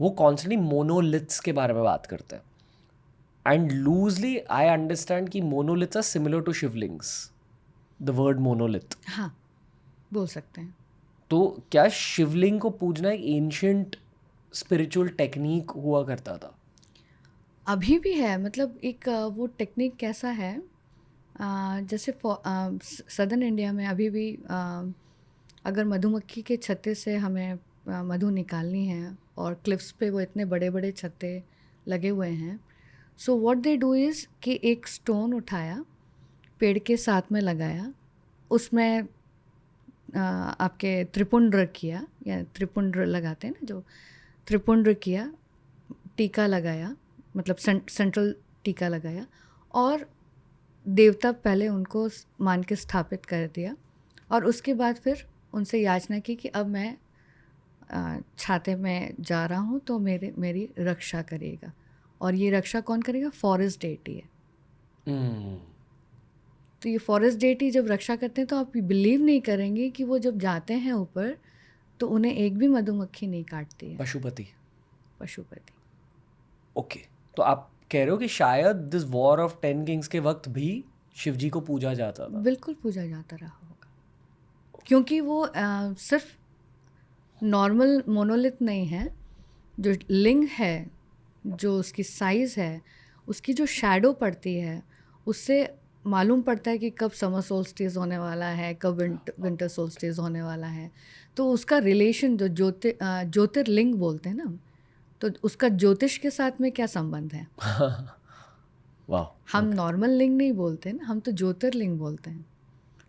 वो कॉन्स्टेंटली मोनोलिथ्स के बारे में बात करते हैं। एंड लूजली आई अंडरस्टैंड कि monoliths are similar to Shivlings, the word monolith. हाँ, बोल सकते हैं। तो क्या शिवलिंग को पूजना एक एंशिएंट स्पिरिचुअल टेक्निक हुआ करता था? अभी भी है, मतलब एक वो टेक्निक कैसा है, जैसे सदर्न इंडिया में अभी भी अगर मधुमक्खी के छत्ते से हमें मधु निकालनी है और क्लिफ्स पे वो इतने बड़े बड़े छत्ते लगे हुए हैं, so what they do is कि एक स्टोन उठाया, पेड़ के साथ में लगाया, उसमें आपके त्रिपुंड्र किया, या त्रिपुंड्र लगाते हैं ना, जो त्रिपुंड्र किया, टीका लगाया, मतलब सेंट्रल टीका लगाया, और देवता पहले उनको मान के स्थापित कर दिया, और उसके बाद फिर उनसे याचना की कि अब मैं छाते में जा रहा हूँ तो मेरी रक्षा करेगा। और ये रक्षा कौन करेगा? फॉरेस्ट डेटी है। तो ये फॉरेस्ट डेटी जब रक्षा करते हैं तो आप बिलीव नहीं करेंगे कि वो जब जाते हैं ऊपर तो उन्हें एक भी मधुमक्खी नहीं काटती है। पशुपति। ओके, तो आप कह रहे हो कि शायद दिस वॉर ऑफ 10 किंग्स के वक्त भी शिवजी को पूजा जाता था? बिल्कुल पूजा जाता रहा होगा, क्योंकि वो सिर्फ नॉर्मल मोनोलिथ नहीं है, जो लिंग है, जो उसकी साइज़ है, उसकी जो शैडो पड़ती है, उससे मालूम पड़ता है कि कब समर सोल्स्टिस होने वाला है, कब विंटर सोल्स्टिस होने वाला है। तो उसका रिलेशन जो ज्योतिर्लिंग बोलते हैं ना, तो उसका ज्योतिष के साथ में क्या संबंध है? वाह। हम नॉर्मल लिंग नहीं बोलते ना, हम तो ज्योतिर्लिंग बोलते हैं।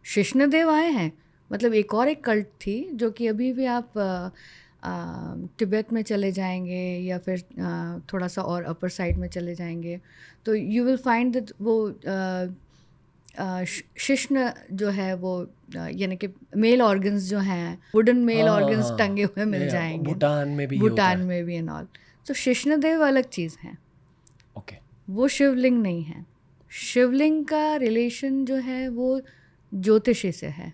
शिष्णदेव आए हैं, मतलब एक कल्ट थी जो कि अभी भी आप तिब्बत में चले जाएंगे या फिर थोड़ा सा और अपर साइड में चले जाएंगे तो यू विल फाइंड दैट वो शिश्न जो है वो यानी कि मेल ऑर्गन्स जो हैं, वुडन मेल ऑर्गन्स टंगे हुए मिल जाएंगे। भूटान में भी ये होता भूटान है। में भी एंड ऑल। तो शिष्णदेव अलग चीज़ है, ओके, वो शिवलिंग नहीं है। शिवलिंग का रिलेशन जो है वो ज्योतिषी से है,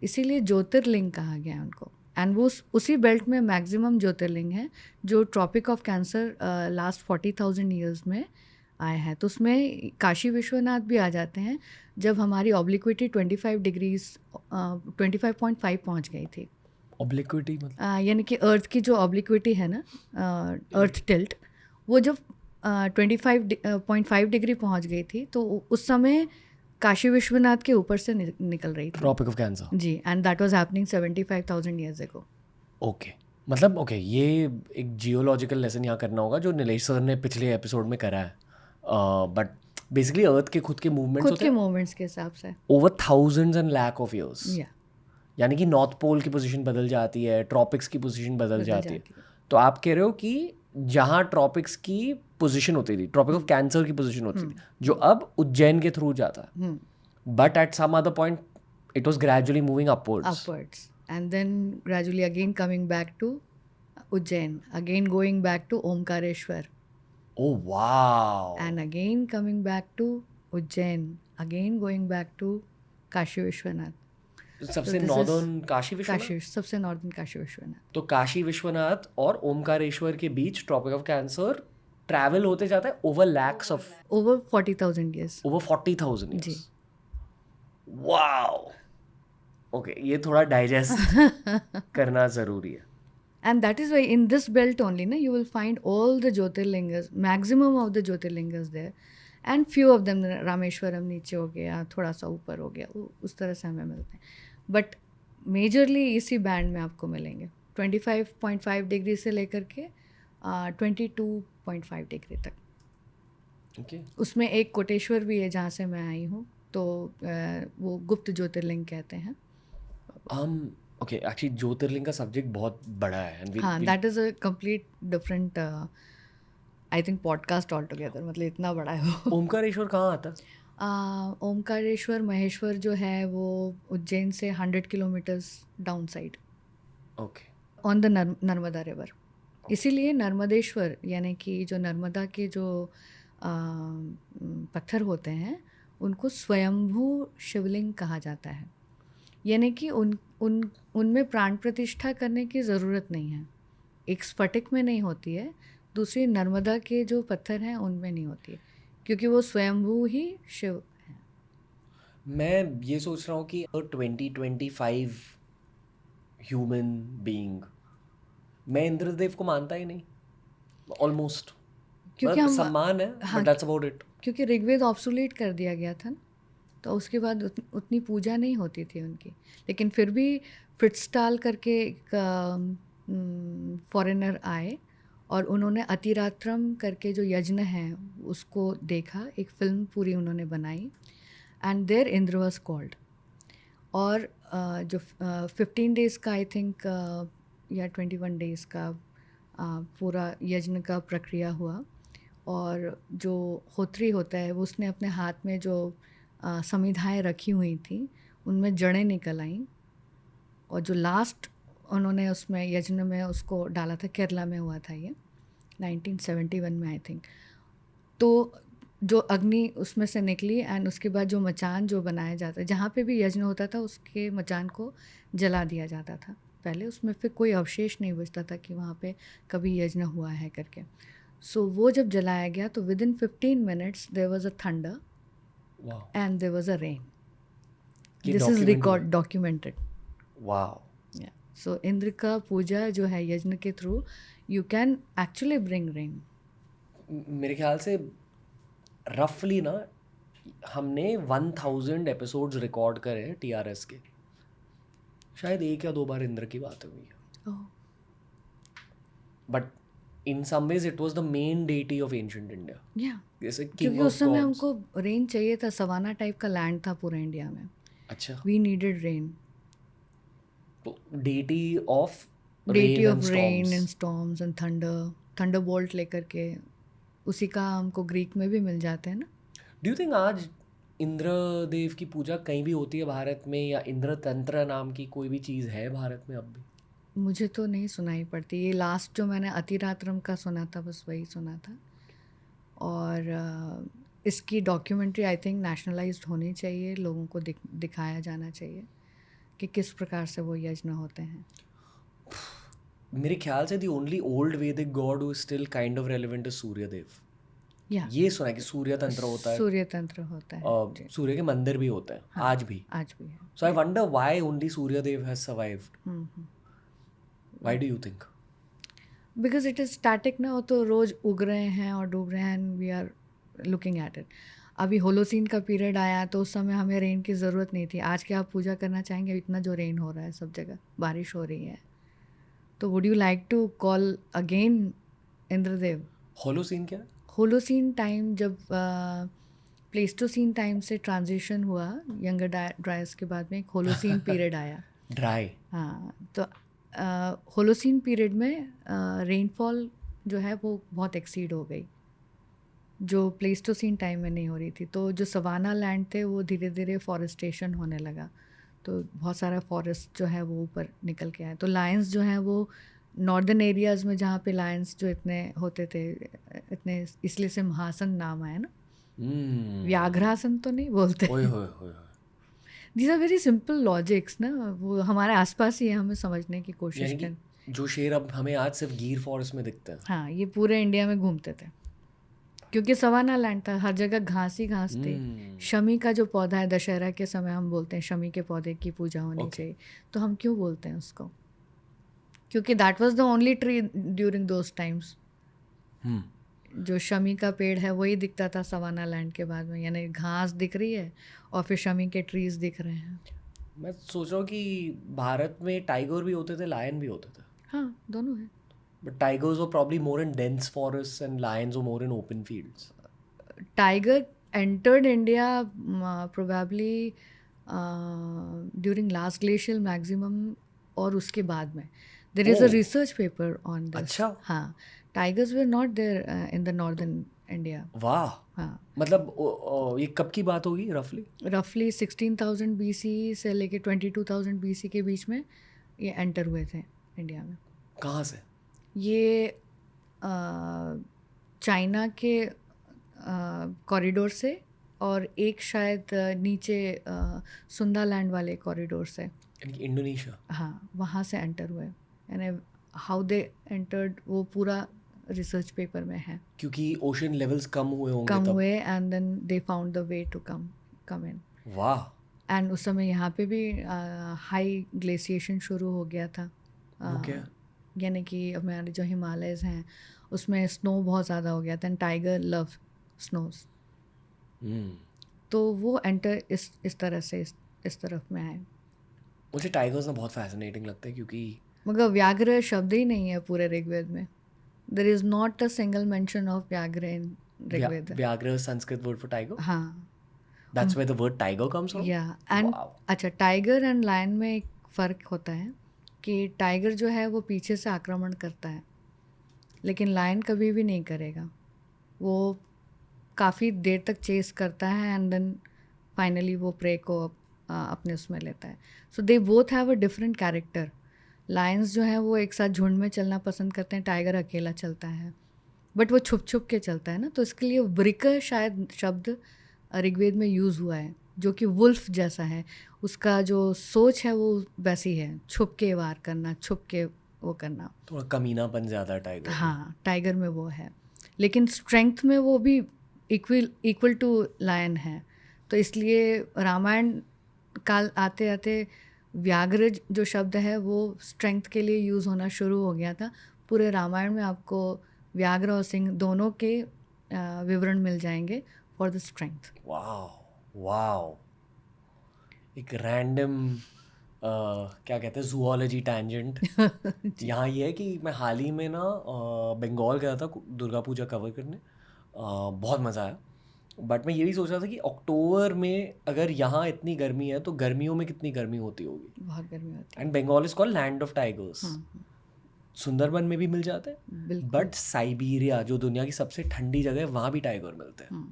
इसीलिए ज्योतिर्लिंग कहा गया उनको। एंड वो उसी बेल्ट में मैक्सिमम ज्योतिर्लिंग है जो Tropic of Cancer last 40,000 years में आया है। तो उसमें काशी विश्वनाथ भी आ जाते हैं जब हमारी ऑब्लिक्विटी 25 डिग्रीज 25.5 पहुंच गई थी। ऑब्लिक्विटी मतलब? यानी कि अर्थ की जो ऑब्लिक्विटी है ना, अर्थ टिल्ट, वो जब 25.5 डिग्री पहुंच गई थी तो उस समय काशी विश्वनाथ के ऊपर से निकल रही थी ट्रॉपिक ऑफ कैंसर जी, and that was happening 75,000 years ago. Okay, मतलब ओके, ये एक जियोलॉजिकल लेसन यहाँ करना होगा जो नीलेश सर ने पिछले एपिसोड में करा है। बट बेसिकली अर्थ के खुद के मूवमेंट्स खुद होते के हैं मूवमेंट्स के हिसाब से over thousands and lakh of years. या यानी कि नॉर्थ पोल की पोजीशन बदल जाती है, ट्रॉपिक्स की पोजीशन बदल जाती है। है। तो आप कह रहे हो कि जहाँ ट्रॉपिक्स की पोजीशन होती थी, ट्रॉपिक ऑफ कैंसर की पोजीशन होती थी, जो अब उज्जैन के थ्रू जाता है, but at some other point it was gradually moving upwards. upwards and then gradually again coming back to Ujjain, again going back to Omkareshwar, oh wow. and again coming back to Ujjain, again going back to Kashi Vishwanath. सबसे this is northern Kashi Vishwanath. Kashi, सबसे northern Kashi Vishwanath. तो काशी विश्वनाथ और ओमकारेश्वर के बीच Tropic of Cancer travel होते जाता है over lakhs of Over 40,000 years over 40,000 जी। ईयर्स। वाओ। ओके, ये थोड़ा डाइजेस्ट करना ज़रूरी है। And that is why in this belt only na, you will find all the Jyotirlingas, maximum of the Jyotirlingas there, and few of them Rameswaram नीचे हो गया, थोड़ा सा ऊपर हो गया, उस तरह से हमें मिलते हैं। बट मेजरली इसी बैंड में आपको मिलेंगे 25.5 डिग्री से लेकर के 22.5 डिग्री तक। ओके उसमें एक कोटेश्वर भी है जहाँ से मैं आई हूँ, तो वो गुप्त ज्योतिर्लिंग कहते हैं। ओके एक्चुअली ज्योतिर्लिंग का सब्जेक्ट बहुत बड़ा है एंड हाँ, will that is a complete different I think podcast all together, मतलब इतना बड़ा है वो। ओमकारेश्वर कहाँ आता है? ओमकारेश्वर महेश्वर जो है वो उज्जैन से 100 kilometres down side okay on the Narmada river. इसीलिए नर्मदेश्वर, यानी कि जो नर्मदा के जो पत्थर होते हैं उनको स्वयंभू शिवलिंग कहा जाता है। यानी कि उन उन उनमें प्राण प्रतिष्ठा करने की ज़रूरत नहीं है। एक स्फटिक में नहीं होती है, दूसरी नर्मदा के जो पत्थर हैं उनमें नहीं होती है, क्योंकि वो स्वयंभू ही शिव हैं। मैं ये सोच रहा हूँ कि 2025 ह्यूमन बीइंग, मैं इंद्रदेव को मानता ही नहीं ऑलमोस्ट, क्योंकि मतलब हम सम्मान है हाँ, बट दैट्स अबाउट इट। क्योंकि ऋग्वेद ऑब्सोलीट कर दिया गया था ना, तो उसके बाद उतनी पूजा नहीं होती थी उनकी। लेकिन फिर भी फ्रिट्सटाल करके एक फॉरेनर आए और उन्होंने अतिरात्रम करके जो यज्ञ है उसको देखा, एक फिल्म पूरी उन्होंने बनाई, and there Indra was called. और जो 15 डेज़ का आई थिंक या 21 डेज़ का पूरा यज्ञ का प्रक्रिया हुआ, और जो होत्री होता है वो उसने अपने हाथ में जो समिधाएँ रखी हुई थी उनमें जड़ें निकल आईं, और जो लास्ट उन्होंने उसमें यज्ञ में उसको डाला था, केरला में हुआ था ये 1971 में आई थिंक। तो जो अग्नि उसमें से निकली एंड उसके बाद जो मचान जो बनाया जाता है, जहाँ पे भी यज्ञ होता था उसके मचान को जला दिया जाता था पहले, उसमें फिर कोई अवशेष नहीं बचता था कि वहाँ पे कभी यज्ञ हुआ है करके। सो वो जब जलाया गया तो with in 15 minutes there was a thunder वाह, and there was a rain. ये दिस इज डॉक्यूमेंट हुआ रिकॉर्ड है। डॉक्यूमेंटेड। वाह, सो इंद्र का पूजा जो है यज्ञ के through you can actually bring rain. मेरे ख्याल से रफली ना हमने 1000 एपिसोड्स रिकॉर्ड करे हैं टीआरएस के, शायद एक या दो बार इंद्र की बात हुई है, but in some ways it was the main deity of ancient India, या जैसे क्योंकि किंग उस ऑफ समय गॉड्स। हमको रेन चाहिए था, सवाना टाइप का लैंड था पूरा इंडिया में, अच्छा, वी नीडेड रेन। तो deity of deity rain of and rain storms. And storms and thunder, thunder bolt लेकर के, उसी का हमको ग्रीक में भी मिल जाते हैं ना। डू यू थिंक आज इंद्रदेव की पूजा कहीं भी होती है भारत में, या इंद्र तंत्र नाम की कोई भी चीज़ है भारत में अब भी? मुझे तो नहीं सुनाई पड़ती, ये लास्ट जो मैंने अतिरात्रम का सुना था बस वही सुना था। और इसकी डॉक्यूमेंट्री आई थिंक नेशनलाइज्ड होनी चाहिए, लोगों को दिखाया जाना चाहिए कि किस प्रकार से वो यज्ञ होते हैं। मेरे ख्याल से दी ओनली ओल्ड वैदिक God who is still kind of relevant is Suryadev. या ये सुना है कि सूर्य तंत्र होता है, सूर्य तंत्र होता है जी। सूर्य के मंदिर भी होते हैं हाँ, आज भी। आज भी है। So I wonder why only Suryadev has survived. Why do you think? Because it is static ना, वो तो रोज़ उग रहे हैं और डूब रहे हैं and we are looking at it. अभी होलोसीन का पीरियड आया तो उस समय हमें रेन की ज़रूरत नहीं थी। आज क्या आप पूजा करना चाहेंगे? इतना जो रेन हो रहा है, सब जगह बारिश हो रही है, तो would you like to call again Indradev? Holocene क्या है? होलोसीन टाइम जब प्लेस्टोसीन टाइम से ट्रांजिशन हुआ, यंगर ड्रायस के बाद में एक होलोसीन पीरियड आया। ड्राई। हाँ, तो होलोसीन पीरियड में रेनफॉल जो है वो बहुत एक्सीड हो गई, जो प्लेस्टोसीन टाइम में नहीं हो रही थी। तो जो सवाना लैंड थे वो धीरे धीरे फॉरेस्टेशन होने लगा, तो बहुत सारा फॉरेस्ट जो है वो ऊपर निकल के आया। तो लायंस जो हैं वो नॉर्दर्न एरियाज़ में, जहाँ पे लायंस जो इतने होते थे, इतने इसलिए से महासन नाम आया ना, व्याघ्रासन तो नहीं बोलते। ओए होए होए होए। These are very simple logics ना, वो हमारे आसपास ही है, हमें समझने की कोशिश यानी कि कर। जो शेर अब हमें आज सिर्फ गिर फॉरेस्ट में दिखते हैं। हाँ, ये पूरे इंडिया में घूमते थे क्योंकि सवाना लैंड था, हर जगह घास ही घास थी। शमी का जो पौधा है, दशहरा के समय हम बोलते हैं शमी के पौधे की पूजा होनी Okay. चाहिए। तो हम क्यों बोलते हैं उसको? क्योंकि that was the only tree during those times. जो शमी का पेड़ है वही दिखता था सवाना लैंड के बाद में, यानी घास दिख रही है और फिर शमी के ट्रीज दिख रहे हैं। मैं सोच रहा हूँ कि भारत में टाइगर भी होते थे, लायन भी होते थे, हाँ, दोनों है। But tigers were probably more in dense forest and Lions were more in open fields. tiger entered India probably during last glacial maximum और उसके बाद में. There is a oh research paper on this. अच्छा हाँ, tigers were not there in the northern India. वाह हाँ, मतलब ये कब की बात होगी रफली roughly 16,000 BC से लेके 22,000 BC के बीच में ये एंटर हुए थे इंडिया में. कहाँ से ये चाइना के कॉरिडोर से और एक शायद नीचे सुंदालैंड वाले कॉरिडोर से. यानी कि इंडोनेशिया हाँ, वहाँ से एंटर हुए. यानी हाउ दे एंटर्ड वो पूरा रिसर्च पेपर में है. क्योंकि ओशन लेवल्स कम हुए होंगे कम तब हुए and then they found the way to come in. वाह एंड उस समय यहाँ पे भी हाई ग्लेशिएशन शुरू हो गया था. वो क्या यानी कि हमारे जो हिमालयस हैं उसमें स्नो बहुत ज़्यादा हो गया था एंड टाइगर लव स्नोज. हम्म तो वो एंटर इस तरह से इस तरफ में आए. मुझे टाइगर्स ना बहुत फैसिनेटिंग लगता है क्योंकि मगर व्याघ्र शब्द ही नहीं है पूरे ऋग्वेद में. There is not a single mention of vyaghra in Rigveda. Vyaghra Sanskrit word for tiger हाँ, that's where the word tiger comes from या एंड वाओ अच्छा, टाइगर एंड लायन में एक फ़र्क होता है कि टाइगर जो है वो पीछे से आक्रमण करता है लेकिन लायन कभी भी नहीं करेगा. वो काफ़ी देर तक चेस करता है एंड देन फाइनली वो प्रे को अपने उसमें लेता है. So they both have a different character. Lions जो है वो एक साथ झुंड में चलना पसंद करते हैं, टाइगर अकेला चलता है बट वो छुप छुप के चलता है ना. तो इसके लिए वृक शायद शब्द ऋग्वेद में यूज़ हुआ है जो कि वुल्फ जैसा है. उसका जो सोच है वो वैसी है, छुप के वार करना, छुप के वो करना. थोड़ा कमीनापन ज़्यादा है टाइगर में हाँ, टाइगर में वो है लेकिन स्ट्रेंथ में वो भी इक्वल टू लायन है. तो इसलिए रामायण काल आते आते व्याघ्र जो शब्द है वो स्ट्रेंथ के लिए यूज़ होना शुरू हो गया था. पूरे रामायण में आपको व्याघ्र और सिंह दोनों के विवरण मिल जाएंगे for the strength. Wow wow एक रैंडम क्या कहते हैं जूलॉजी टैंजेंट यहाँ ये है कि मैं हाल ही में ना बंगाल गया था दुर्गा पूजा कवर करने बहुत मज़ा आया बट मैं ये भी सोच रहा था कि अक्टूबर में अगर यहाँ इतनी गर्मी है तो गर्मियों में कितनी गर्मी होती होगी. बहुत गर्मी होती है. And Bengal is called land of tigers. हाँ, सुंदरबन में भी मिल जाते हैं बिल्कुल. बट साइबेरिया जो दुनिया की सबसे ठंडी जगह है वहाँ भी टाइगर मिलते हैं.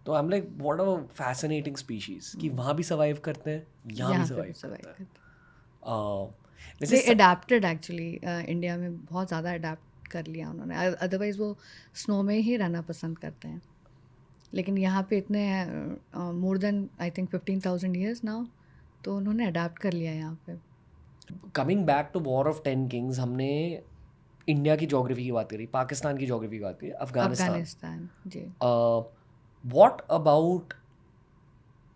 तो I am like what a fascinating species कि वहाँ भी सर्वाइव करते हैं यहाँ भी यहाँ पे सर्वाइव भी survive करते हैं. करते वैसे हैं. अडेप्टेड एक्चुअली इंडिया में बहुत ज़्यादा अडेप्ट कर लिया उन्होंने. अदरवाइज़ वो स्नो में ही रहना पसंद करते हैं लेकिन यहाँ पे इतने more than I think 15,000 years now तो उन्होंने अडेप्ट कर लिया यहाँ पे. Coming back to war of 10 kings हमने इंडिया की ज्योग्राफी की बात करी पाकिस्तान की ज्योग्राफी की बात करी अफगानिस्तान. अफगानिस्तान जी. What about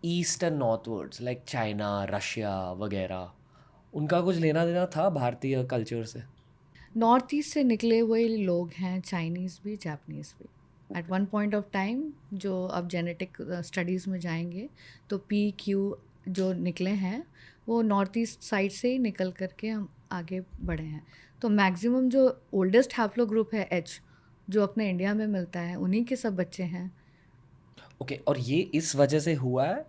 east and northwards like China Russia वगैरह उनका कुछ लेना देना था भारतीय कल्चर से. नॉर्थ ईस्ट से निकले हुए लोग हैं, चाइनीज़ भी जापानीज़ भी. At one point of time जो अब जेनेटिक स्टडीज़ में जाएंगे तो PQ जो निकले हैं वो नॉर्थ ईस्ट साइड से ही निकल करके हम आगे बढ़े हैं. तो मैक्सिमम जो ओल्डेस्ट हैप्लो ग्रुप है H जो अपने इंडिया में मिलता है उन्हीं के सब बच्चे हैं. ओके और ये इस वजह से हुआ है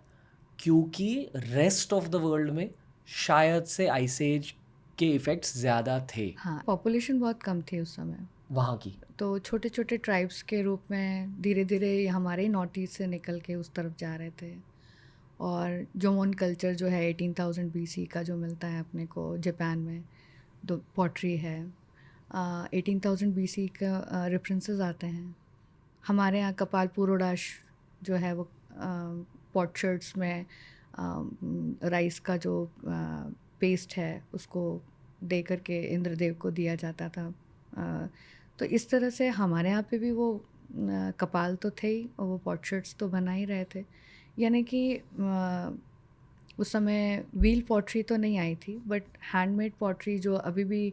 क्योंकि रेस्ट ऑफ द वर्ल्ड में शायद से आइस एज के इफ़ेक्ट्स ज़्यादा थे. हाँ, पॉपुलेशन बहुत कम थी उस समय वहाँ की तो छोटे छोटे ट्राइब्स के रूप में धीरे धीरे हमारे ही नॉर्थ ईस्ट से निकल के उस तरफ जा रहे थे. और जोमोन कल्चर जो है 18,000 BC का जो मिलता है अपने को जापान में, दो पॉटरी है. 18,000 BC का रेफरेंसेस आते हैं. हमारे यहाँ कपाल पुरोडाश जो है वो पॉटशर्ट्स में राइस का जो पेस्ट है उसको दे करके इंद्रदेव को दिया जाता था. तो इस तरह से हमारे यहाँ पे भी वो कपाल तो थे ही और वो पॉटशर्ट्स तो बना ही रहे थे. यानी कि उस समय व्हील पॉटरी तो नहीं आई थी बट हैंडमेड पॉटरी जो अभी भी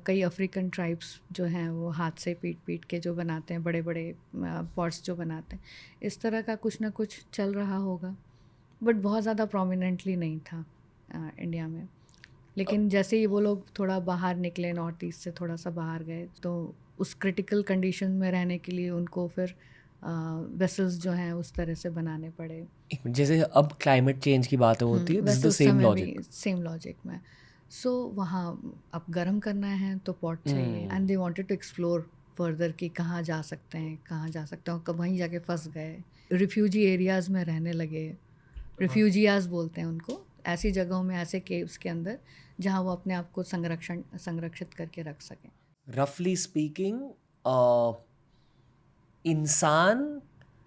कई अफ्रीकन ट्राइब्स जो हैं वो हाथ से पीट के जो बनाते हैं बड़े बड़े पॉट्स जो बनाते हैं, इस तरह का कुछ ना कुछ चल रहा होगा बट बहुत ज़्यादा प्रोमिनेंटली नहीं था इंडिया में. लेकिन जैसे ही वो लोग थोड़ा बाहर निकले, नॉर्थ ईस्ट से थोड़ा सा बाहर गए तो उस क्रिटिकल कंडीशन में रहने के लिए उनको फिर वेसल्स जो हैं उस तरह से बनाने पड़े। एक मिनट, जैसे अब क्लाइमेट चेंज की बातें होती है, this is the vessels same में लॉजिक। भी सेम लॉजिक में। सो वहाँ अब गर्म करना है तो पॉट चाहिए, and they wanted to explore further कि कहाँ जा सकते हैं, कहाँ जा सकते हैं, कब वहीं जाके फंस गए, रिफ्यूजी एरियाज़ में रहने लगे। रिफ्यूजियाज बोलते हैं उनको, ऐसी जगहों में, ऐसे केव्स के अंदर जहाँ वो अपने आप को संरक्षित करके रख सकें। रफली स्पीकिंग, इंसान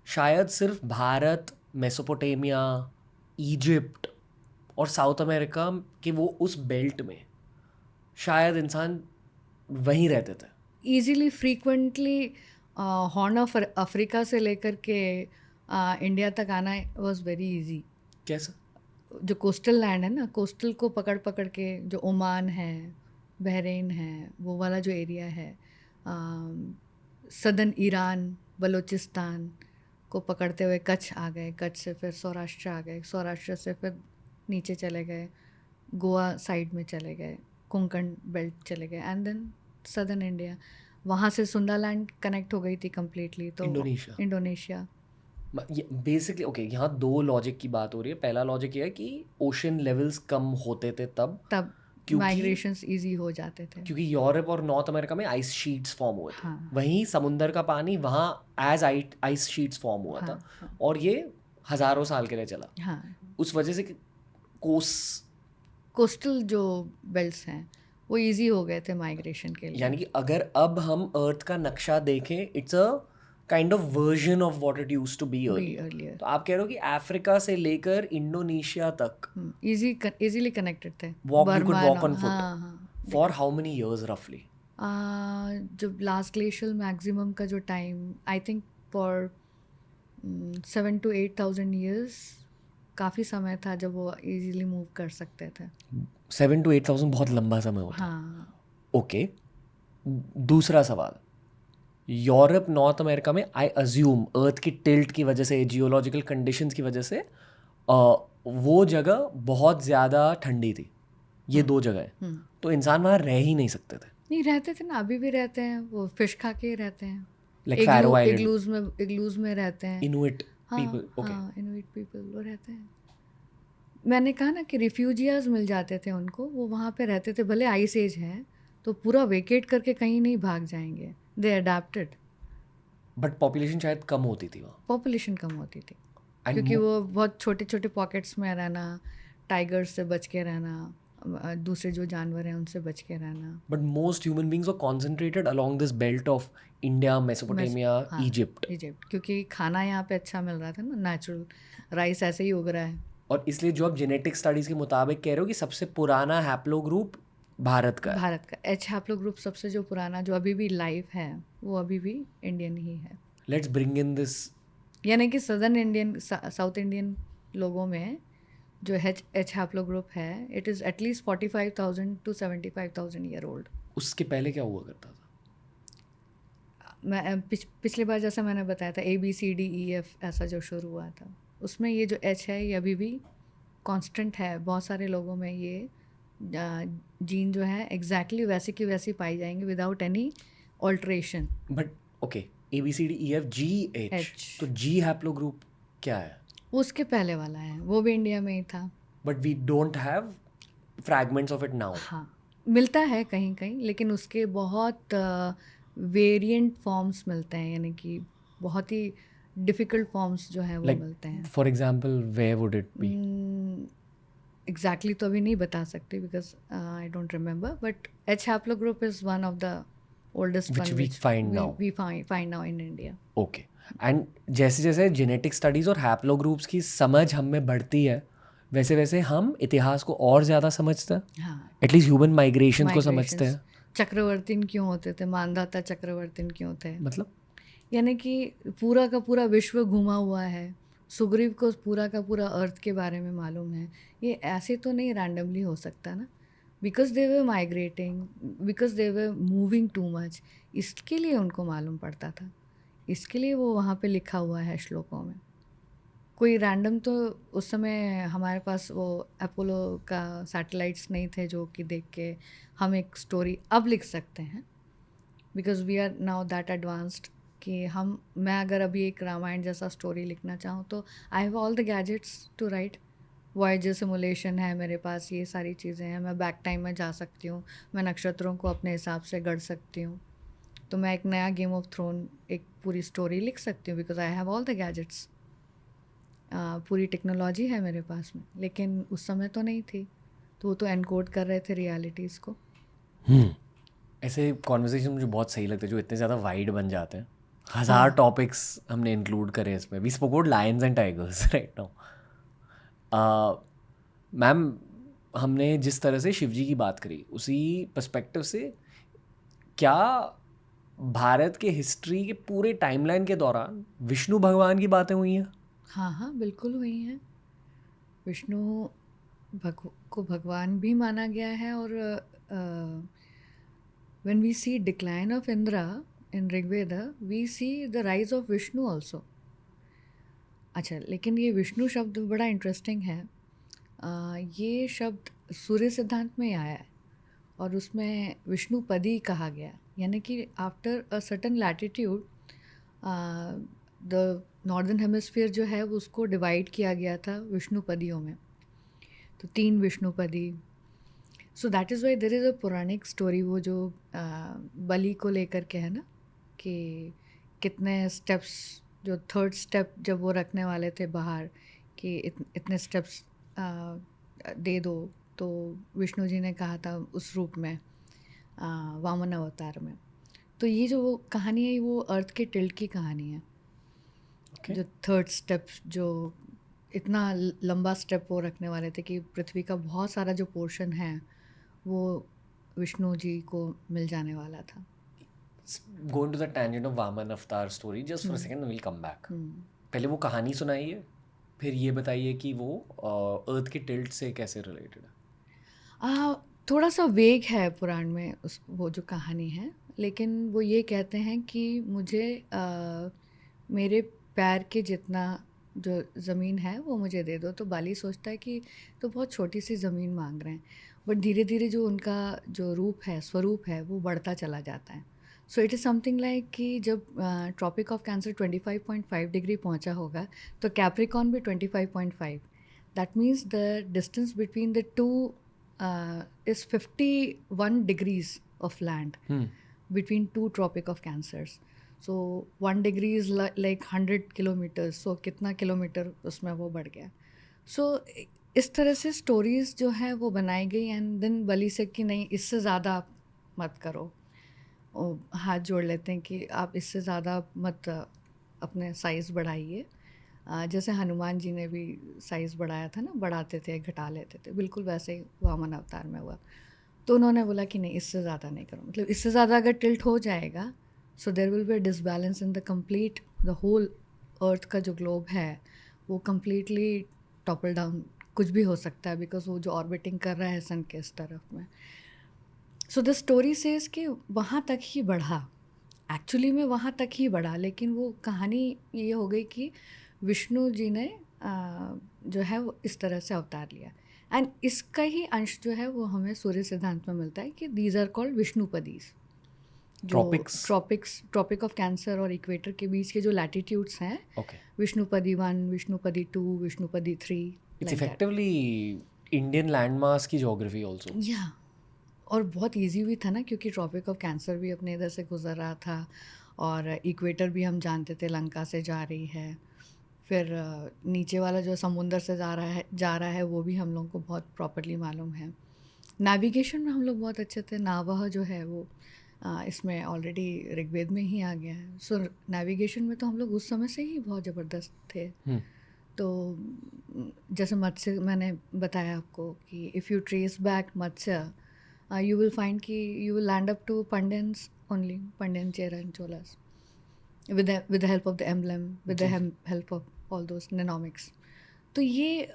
शायद सिर्फ भारत, मेसोपोटामिया, इजिप्ट और साउथ अमेरिका के वो उस बेल्ट में शायद इंसान वहीं रहते थे। Easily frequently horn of Africa से लेकर के इंडिया तक आना वाज वेरी इजी। कैसा? जो कोस्टल लैंड है ना, कोस्टल को पकड़ पकड़ के, जो ओमान है, बहरीन है, वो वाला जो एरिया है, सदर्न ईरान, बलूचिस्तान को पकड़ते हुए कच्छ आ गए, कच्छ से फिर सौराष्ट्र आ गए, सौराष्ट्र से फिर नीचे चले गए, गोवा साइड में चले गए, कोंकण बेल्ट चले गए, एंड देन सदर्न इंडिया। वहाँ से सुंदरलैंड कनेक्ट हो गई थी कम्प्लीटली, तो इंडोनेशिया। इंडोनेशिया। बेसिकली ओके, यहाँ दो लॉजिक की बात हो रही है। पहला लॉजिक ये है कि ओशन लेवल्स कम होते थे तब, तब क्योंकि माइग्रेशंस इजी हो जाते थे। क्योंकि यूरोप और नॉर्थ अमेरिका में आइस शीट्स फॉर्म हुए थे। हाँ वहीं समुंदर का पानी वहाँ एज आइस शीट्स फॉर्म हुआ था, हाँ हाँ और ये हज़ारों साल के लिए चला। हाँ। उस वजह से कोस कोस्टल जो बेल्ट्स हैं वो इजी हो गए थे माइग्रेशन के लिए। यानी कि अगर अब हम अर्थ का नक्शा देखें, it's a kind of version of what it used to be be earlier. Earlier तो आप कह रहे हो कि अफ्रीका से लेकर इंडोनेशिया तक इजीली कनेक्टेड थे। you could Burma walk on foot हाँ हाँ। for how many years roughly? जब लास्ट ग्लेशियल मैक्सिमम का जो time, I think for 7 to 8,000 years, काफ़ी समय था जब वो इजीली मूव कर सकते थे। 7 to 8,000 बहुत लंबा समय होता है। हाँ। ओके, दूसरा सवाल, यूरोप नॉर्थ अमेरिका में आई अज्यूम अर्थ की टिल्ट की वजह से, जियोलॉजिकल कंडीशंस की वजह से वो जगह बहुत ज़्यादा ठंडी थी। ये दो जगह तो इंसान वहाँ रह ही नहीं सकते थे। नहीं, रहते थे ना, अभी भी रहते हैं, वो फिश खा के ही रहते हैं। लाइक फैरो आइलैंड, इग्लूज में रहते हैं। इनुइट हाँ पीपल। ओके, हाँ, इनुइट पीपल वो रहते हैं। मैंने कहा ना कि रिफ्यूजियाज मिल जाते थे उनको, वो वहाँ पे रहते थे, भले आइस एज है तो पूरा वेकेट करके कहीं नहीं भाग जाएंगे, दे अडेप्टेड। बट पॉपुलेशन शायद कम होती थी वहाँ। पॉपुलेशन कम होती थी And क्योंकि वो बहुत छोटे छोटे पॉकेट्स में रहना, टाइगर्स से बच के रहना, दूसरे जो जानवर हैं उनसे बच के रहना। But most human beings were concentrated along this belt of India, Mesopotamia, हाँ, Egypt. इजिप्ट, क्योंकि खाना यहाँ पे अच्छा मिल रहा था ना, नेचुरल राइस ऐसे ही उग रहा है। और इसलिए जो आप जेनेटिक स्टडीज के मुताबिक कह रहे हो कि सबसे पुराना हैप्लो ग्रुप भारत का है। भारत का एच हैप्लो ग्रुप सबसे जो पुराना, जो अभी भी लाइव है, वो अभी भी इंडियन ही है। लेट्स ब्रिंग इन दिस, यानी कि सदर्न इंडियन, साउथ इंडियन लोगों में जो एच हैप्लो ग्रुप है, it is at least 45,000 to 75,000 year old. उसके पहले क्या हुआ करता था? मैं पिछली बार जैसा मैंने बताया था, ABCDEF ऐसा जो शुरू हुआ था, उसमें ये जो एच है ये अभी भी कांस्टेंट है। बहुत सारे लोगों में ये जीन जो है एग्जैक्टली वैसी की वैसी पाई जाएंगे without any alteration. But okay, ABCDEFGH, H। तो जी हैप्लो ग्रुप क्या है? उसके पहले वाला है, वो भी इंडिया में ही था। But we don't have fragments of it now. हाँ, मिलता है कहीं कहीं, लेकिन उसके बहुत वेरिएंट फॉर्म्स मिलते हैं, यानी कि बहुत ही डिफ़िकल्ट फॉर्म्स जो हैं वो मिलते हैं। For example where would it be? Exactly तो अभी नहीं बता सकती because I don't remember, but H haplogroup is one of the oldest Which we find now. we find now in India. Okay, and जैसे जैसे genetic studies और haplogroups की समझ हम में बढ़ती है, वैसे वैसे हम इतिहास को और ज़्यादा समझते हैं, हाँ, एटलीस्ट ह्यूमन माइग्रेशन को समझते हैं। चक्रवर्तीन क्यों होते थे, मानधाता चक्रवर्तीन क्यों थे, मतलब यानी कि पूरा का पूरा विश्व घूमा हुआ है, सुग्रीव को पूरा का पूरा अर्थ के बारे में मालूम है। ये ऐसे तो नहीं रैंडमली हो सकता ना, because they were migrating, because they were moving too much, इसके लिए उनको मालूम पड़ता था, इसके लिए वो वहाँ पे लिखा हुआ है श्लोकों में। कोई रैंडम तो उस समय हमारे पास वो अपोलो का सैटेलाइट्स नहीं थे जो कि देख के हम एक स्टोरी अब लिख सकते हैं, because we are now that advanced कि मैं अगर अभी एक रामायण जैसा स्टोरी लिखना चाहूँ तो I have all the gadgets to write. Voyager simulation है मेरे पास, ये सारी चीज़ें हैं, मैं बैक टाइम में जा सकती हूँ, मैं नक्षत्रों को अपने हिसाब से गढ़ सकती हूँ। तो मैं एक नया गेम ऑफ थ्रोन एक पूरी स्टोरी लिख सकती हूँ because I have all the gadgets. पूरी टेक्नोलॉजी है मेरे पास में, लेकिन उस समय तो नहीं थी, तो वो तो एनकोड कर रहे थे रियलिटीज़ को। ऐसे कॉन्वर्सेशन मुझे बहुत सही लगते हैं जो इतने ज़्यादा वाइड बन जाते हैं। हज़ार हाँ टॉपिक्स हमने इंक्लूड करे इसमें। We spoke about lions and tigers right now. Ma'am, हमने जिस तरह से शिवजी की बात करी उसी पर्सपेक्टिव से, क्या भारत के हिस्ट्री के पूरे टाइमलाइन के दौरान विष्णु भगवान की बातें हुई हैं? हाँ हाँ बिल्कुल हुई हैं। विष्णु को भगवान भी माना गया है, और when we see decline of Indra in Rigveda, we see the rise of Vishnu also. अच्छा, लेकिन ये विष्णु शब्द बड़ा इंटरेस्टिंग है। ये शब्द सूर्य सिद्धांत में आया है और उसमें विष्णुपदी कहा गया, यानी कि after a certain latitude the northern hemisphere जो है वो उसको डिवाइड किया गया था विष्णुपदियों में। तो 3 विष्णुपदी। सो that is why there is a पौराणिक स्टोरी, वो जो बलि को लेकर के है ना, कि कितने स्टेप्स, जो थर्ड स्टेप जब वो रखने वाले थे बाहर कि इतने स्टेप्स दे दो, तो विष्णु जी ने कहा था उस रूप में, वामन अवतार में। तो ये जो वो कहानी है वो अर्थ के टिल्ट की कहानी है। Okay. जो थर्ड स्टेप, जो इतना लंबा स्टेप वो रखने वाले थे कि पृथ्वी का बहुत सारा जो पोर्शन है वो विष्णु जी को मिल जाने वाला था। Go into the tangent of Vaman Avatar story just for a second, we'll come back. पहले वो कहानी सुनाइए, फिर ये बताइए कि वो अर्थ के टिल्ट से कैसे रिलेटेड है। थोड़ा सा वेग है पुराण में वो जो कहानी है, लेकिन वो ये कहते हैं कि मुझे मेरे पैर के जितना जो ज़मीन है वो मुझे दे दो। तो बाली सोचता है कि तो बहुत छोटी सी ज़मीन मांग रहे हैं, बट धीरे धीरे जो उनका जो रूप है, स्वरूप है, वो बढ़ता चला जाता है। So it is something like कि जब ट्रॉपिक ऑफ कैंसर 25.5 डिग्री पहुंचा होगा तो कैप्रिकॉन भी 25.5। That means the distance between the two is 51 degrees of land between two tropic of cancers. So 1 degree is like 100 kilometers. So कितना kilometre उसमें वो बढ़ गया। So इस तरह से स्टोरीज जो है वो बनाई गई, एंड देन बलि से कि नहीं इससे ज़्यादा आप मत करो, हाथ जोड़ लेते हैं कि आप इससे ज़्यादा मत अपने साइज़ बढ़ाइए। जैसे हनुमान जी ने भी साइज़ बढ़ाया था ना, बढ़ाते थे घटा लेते थे, बिल्कुल वैसे ही वामन अवतार में हुआ। तो उन्होंने बोला कि नहीं इससे ज़्यादा नहीं करो, मतलब इससे ज़्यादा अगर टिल्ट हो जाएगा so there will be a disbalance in the complete, the whole earth का जो ग्लोब है वो कम्प्लीटली टॉपल डाउन, कुछ भी हो सकता है, बिकॉज वो जो ऑर्बिटिंग कर रहा है सन के इस तरफ में। सो द स्टोरी सेज कि वहाँ तक ही बढ़ा, एक्चुअली में वहाँ तक ही बढ़ा, लेकिन वो कहानी ये हो गई कि विष्णु जी ने जो है वो इस तरह से अवतार लिया। एंड इसका ही अंश जो है वो हमें सूर्य सिद्धांत में मिलता है कि दीज आर कॉल्ड विष्णुपदीज। जो ट्रॉपिक ऑफ कैंसर और इक्वेटर के बीच के जो लैटिट्यूड्स हैं, Okay. Vishnupadi 1, Vishnupadi 2, Vishnupadi 3, It's like that. effectively Indian landmass की geography also. या और बहुत इजी भी था ना, क्योंकि ट्रॉपिक ऑफ कैंसर भी अपने इधर से गुजर रहा था, और इक्वेटर भी हम जानते थे लंका से जा रही है। फिर नीचे वाला जो समुंदर से जा रहा है वो भी हम लोगों को बहुत प्रॉपरली मालूम है। नेविगेशन में हम लोग बहुत अच्छे थे, नावह जो है वो इसमें ऑलरेडी ऋग्वेद में ही आ गया है। सो नेविगेशन में तो हम लोग उस समय से ही बहुत ज़बरदस्त थे। तो जैसे मत्स्य मैंने बताया आपको कि if you trace back Matsya, you will find कि you will land up to Pandyans only, Pandyan, Chera and Cholas, with the help of the emblem, with the help of all those mnemonics. तो ये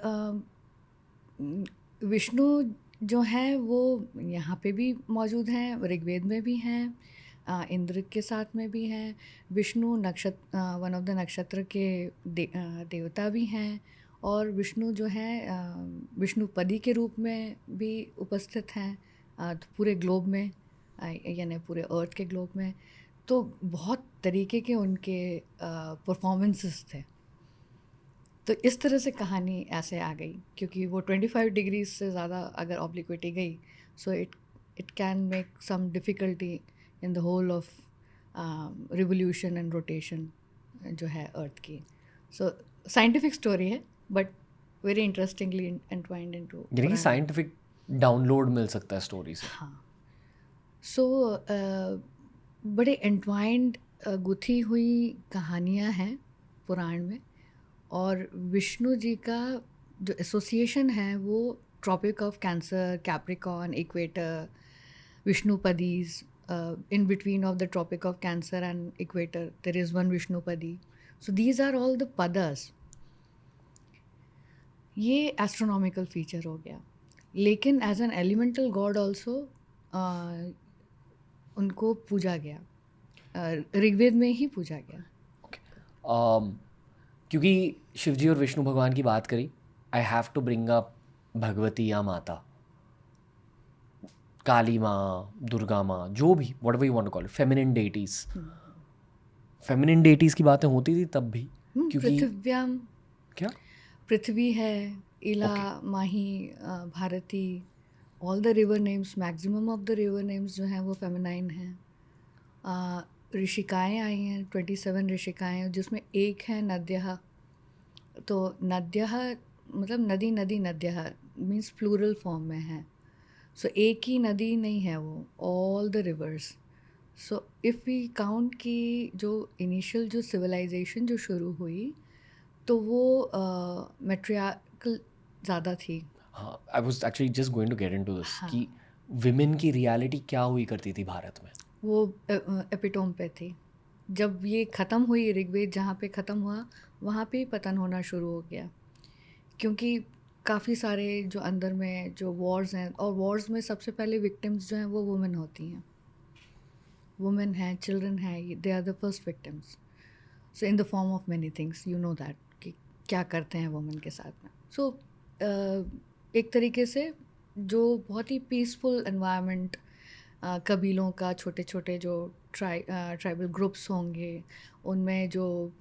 विष्णु जो है वो यहाँ पे भी मौजूद हैं, ऋग्वेद में भी हैं, इंद्र के साथ में भी हैं। विष्णु नक्षत्र, वन ऑफ द नक्षत्र के देवता भी हैं, और विष्णु जो है विष्णुपदी के रूप में भी उपस्थित हैं पूरे ग्लोब में, यानी पूरे अर्थ के ग्लोब में। तो बहुत तरीके के उनके परफॉर्मेंसेस थे। तो इस तरह से कहानी ऐसे आ गई, क्योंकि वो 25 डिग्रीज से ज़्यादा अगर ऑब्लिक्विटी गई, so it it can make some difficulty in the whole of revolution and rotation जो है अर्थ की। सो साइंटिफिक स्टोरी है, but very interestingly entwined into यानी कि पुराण। साइंटिफिक डाउनलोड मिल सकता है स्टोरी से। हाँ। सो बड़े एंटवाइंड गुथी हुई कहानियाँ हैं पुराण में। और विष्णु जी का जो एसोसिएशन है वो Tropic of Cancer, Capricorn, equator, Vishnupadis, in between of the tropic of cancer and equator there is one vishnupadi. So these are all the padas. ये एस्ट्रोनॉमिकल फीचर हो गया, लेकिन as an elemental god also उनको पूजा गया, ऋग्वेद में ही पूजा गया। क्योंकि शिवजी और विष्णु भगवान की बात करी, I have to bring up Bhagwati या माता, काली माँ, दुर्गा माँ, जो भी what we want to call, feminine deities. Feminine deities की बातें होती थी तब भी, क्योंकि पृथिव्याम, क्या पृथ्वी है, Ila, okay Mahi, Bharati, all the river names, maximum of the river names जो हैं वो फेमिनाइन हैं। ऋषिकाएँ आई हैं, 27 ऋषिकाएँ, जिसमें एक है नद्यः। तो नद्यः मतलब नदी, नदी, नद्यः मीन्स प्लूरल फॉर्म में है। सो एक ही नदी नहीं है वो, all the rivers. So if we count कि जो इनिशियल जो सिविलाइजेशन जो शुरू हुई, तो वो मैट्रियार्कल ज़्यादा थी। हाँ, I was actually just going to get into this हाँ, कि विमेन की रियलिटी क्या हुई करती थी भारत में। वो एपिटोम पे थी। जब ये ख़त्म हुई ऋग्वेद, जहाँ पे ख़त्म हुआ वहाँ पे ही पतन होना शुरू हो गया, क्योंकि काफ़ी सारे जो अंदर में जो वॉर्स हैं, और वॉर्स में सबसे पहले विक्टिम्स जो हैं वो वुमेन होती हैं। वुमेन हैं, चिल्ड्रन हैं, they are the first victims. So in the form of many things, you know that कि क्या करते हैं वुमेन के साथ में। सो एक तरीके से जो बहुत ही पीसफुल एनवायरनमेंट, कबीलों का, छोटे छोटे जो ट्राइबल ग्रुप्स होंगे, उनमें जो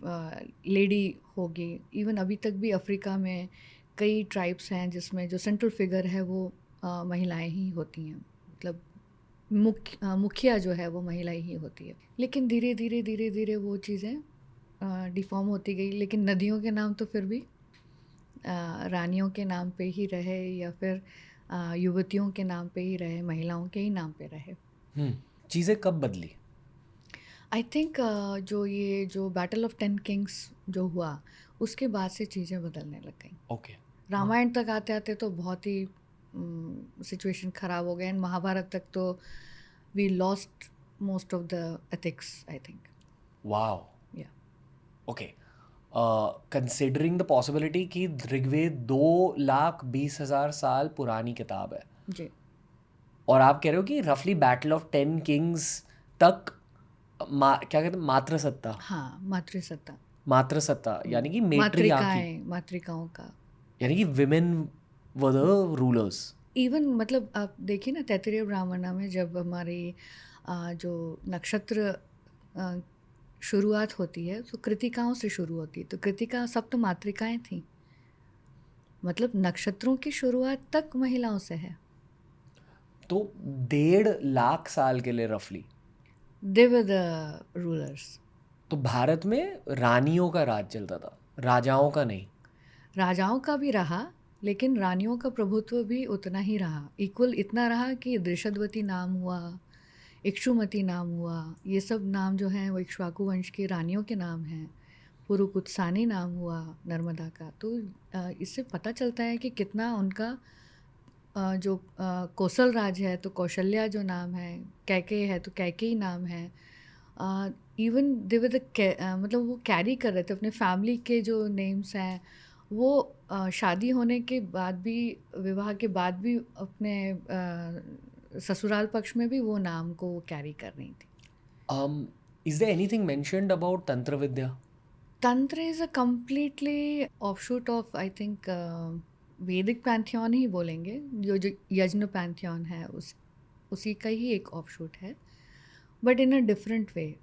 लेडी होगी, इवन अभी तक भी अफ्रीका में कई ट्राइब्स हैं जिसमें जो सेंट्रल फिगर है वो महिलाएं ही होती हैं। मतलब मुखिया जो है वो महिला ही होती है। लेकिन धीरे धीरे धीरे धीरे वो चीज़ें डिफॉर्म होती गई। लेकिन नदियों के नाम तो फिर भी रानियों के नाम पे ही रहे, या फिर युवतियों के नाम पे ही रहे, महिलाओं के ही नाम पे रहे। चीज़ें कब बदली? आई थिंक जो बैटल ऑफ 10 किंग्स जो हुआ, उसके बाद से चीज़ें बदलने लग गई। ओके। रामायण तक आते आते तो बहुत ही सिचुएशन ख़राब हो गया, एंड महाभारत तक तो we lost most of the ethics, I think. Wow. या ओके। कंसिडरिंग द पॉसिबिलिटी कि ऋग्वेद 2,20,000 साल पुरानी किताब है, जी। और आप कह रहे हो कि रफली बैटल ऑफ 10 किंग्स तक क्या कहते हैं, मातृसत्ता, हाँ, मातृसत्ता। मातृसत्ता यानी कि मेट्रियार्की, मातृकाओं का। यानी कि women were the rulers. Even मतलब आप देखिए ना, तैत्तिरीय ब्राह्मणा में जब हमारी जो नक्षत्र शुरुआत होती है, तो कृतिकाओं से शुरू होती है। तो कृतिका सप्त मातृकाएं थीं, मतलब नक्षत्रों की शुरुआत तक महिलाओं से है। तो 1.5 लाख साल के लिए रफली दे वर द रूलर्स। तो भारत में रानियों का राज चलता था, राजाओं का नहीं। राजाओं का भी रहा, लेकिन रानियों का प्रभुत्व भी उतना ही रहा, इक्वल इतना रहा कि दृषद्वती नाम हुआ, इक्षुमती नाम हुआ, ये सब नाम जो हैं वो इक्ष्वाकु वंश की रानियों के नाम हैं। पुरुकुत्सानी नाम हुआ नर्मदा का। तो इससे पता चलता है कि कितना उनका जो कौशल राज है तो कौशल्या जो नाम है, कैकेयी है तो कैकेयी नाम है। इवन दे वर द मतलब वो कैरी कर रहे थे अपने फैमिली के जो नेम्स हैं, वो शादी होने के बाद भी, विवाह के बाद भी अपने ससुराल पक्ष में भी वो नाम को कैरी कर रही थी। Is there anything mentioned about tantra vidya? Tantra is a completely offshoot of, I think, Vedic pantheon ही बोलेंगे। जो यज्ञ पैंथियन है उसी का ही एक ऑफशूट है, but in a different way.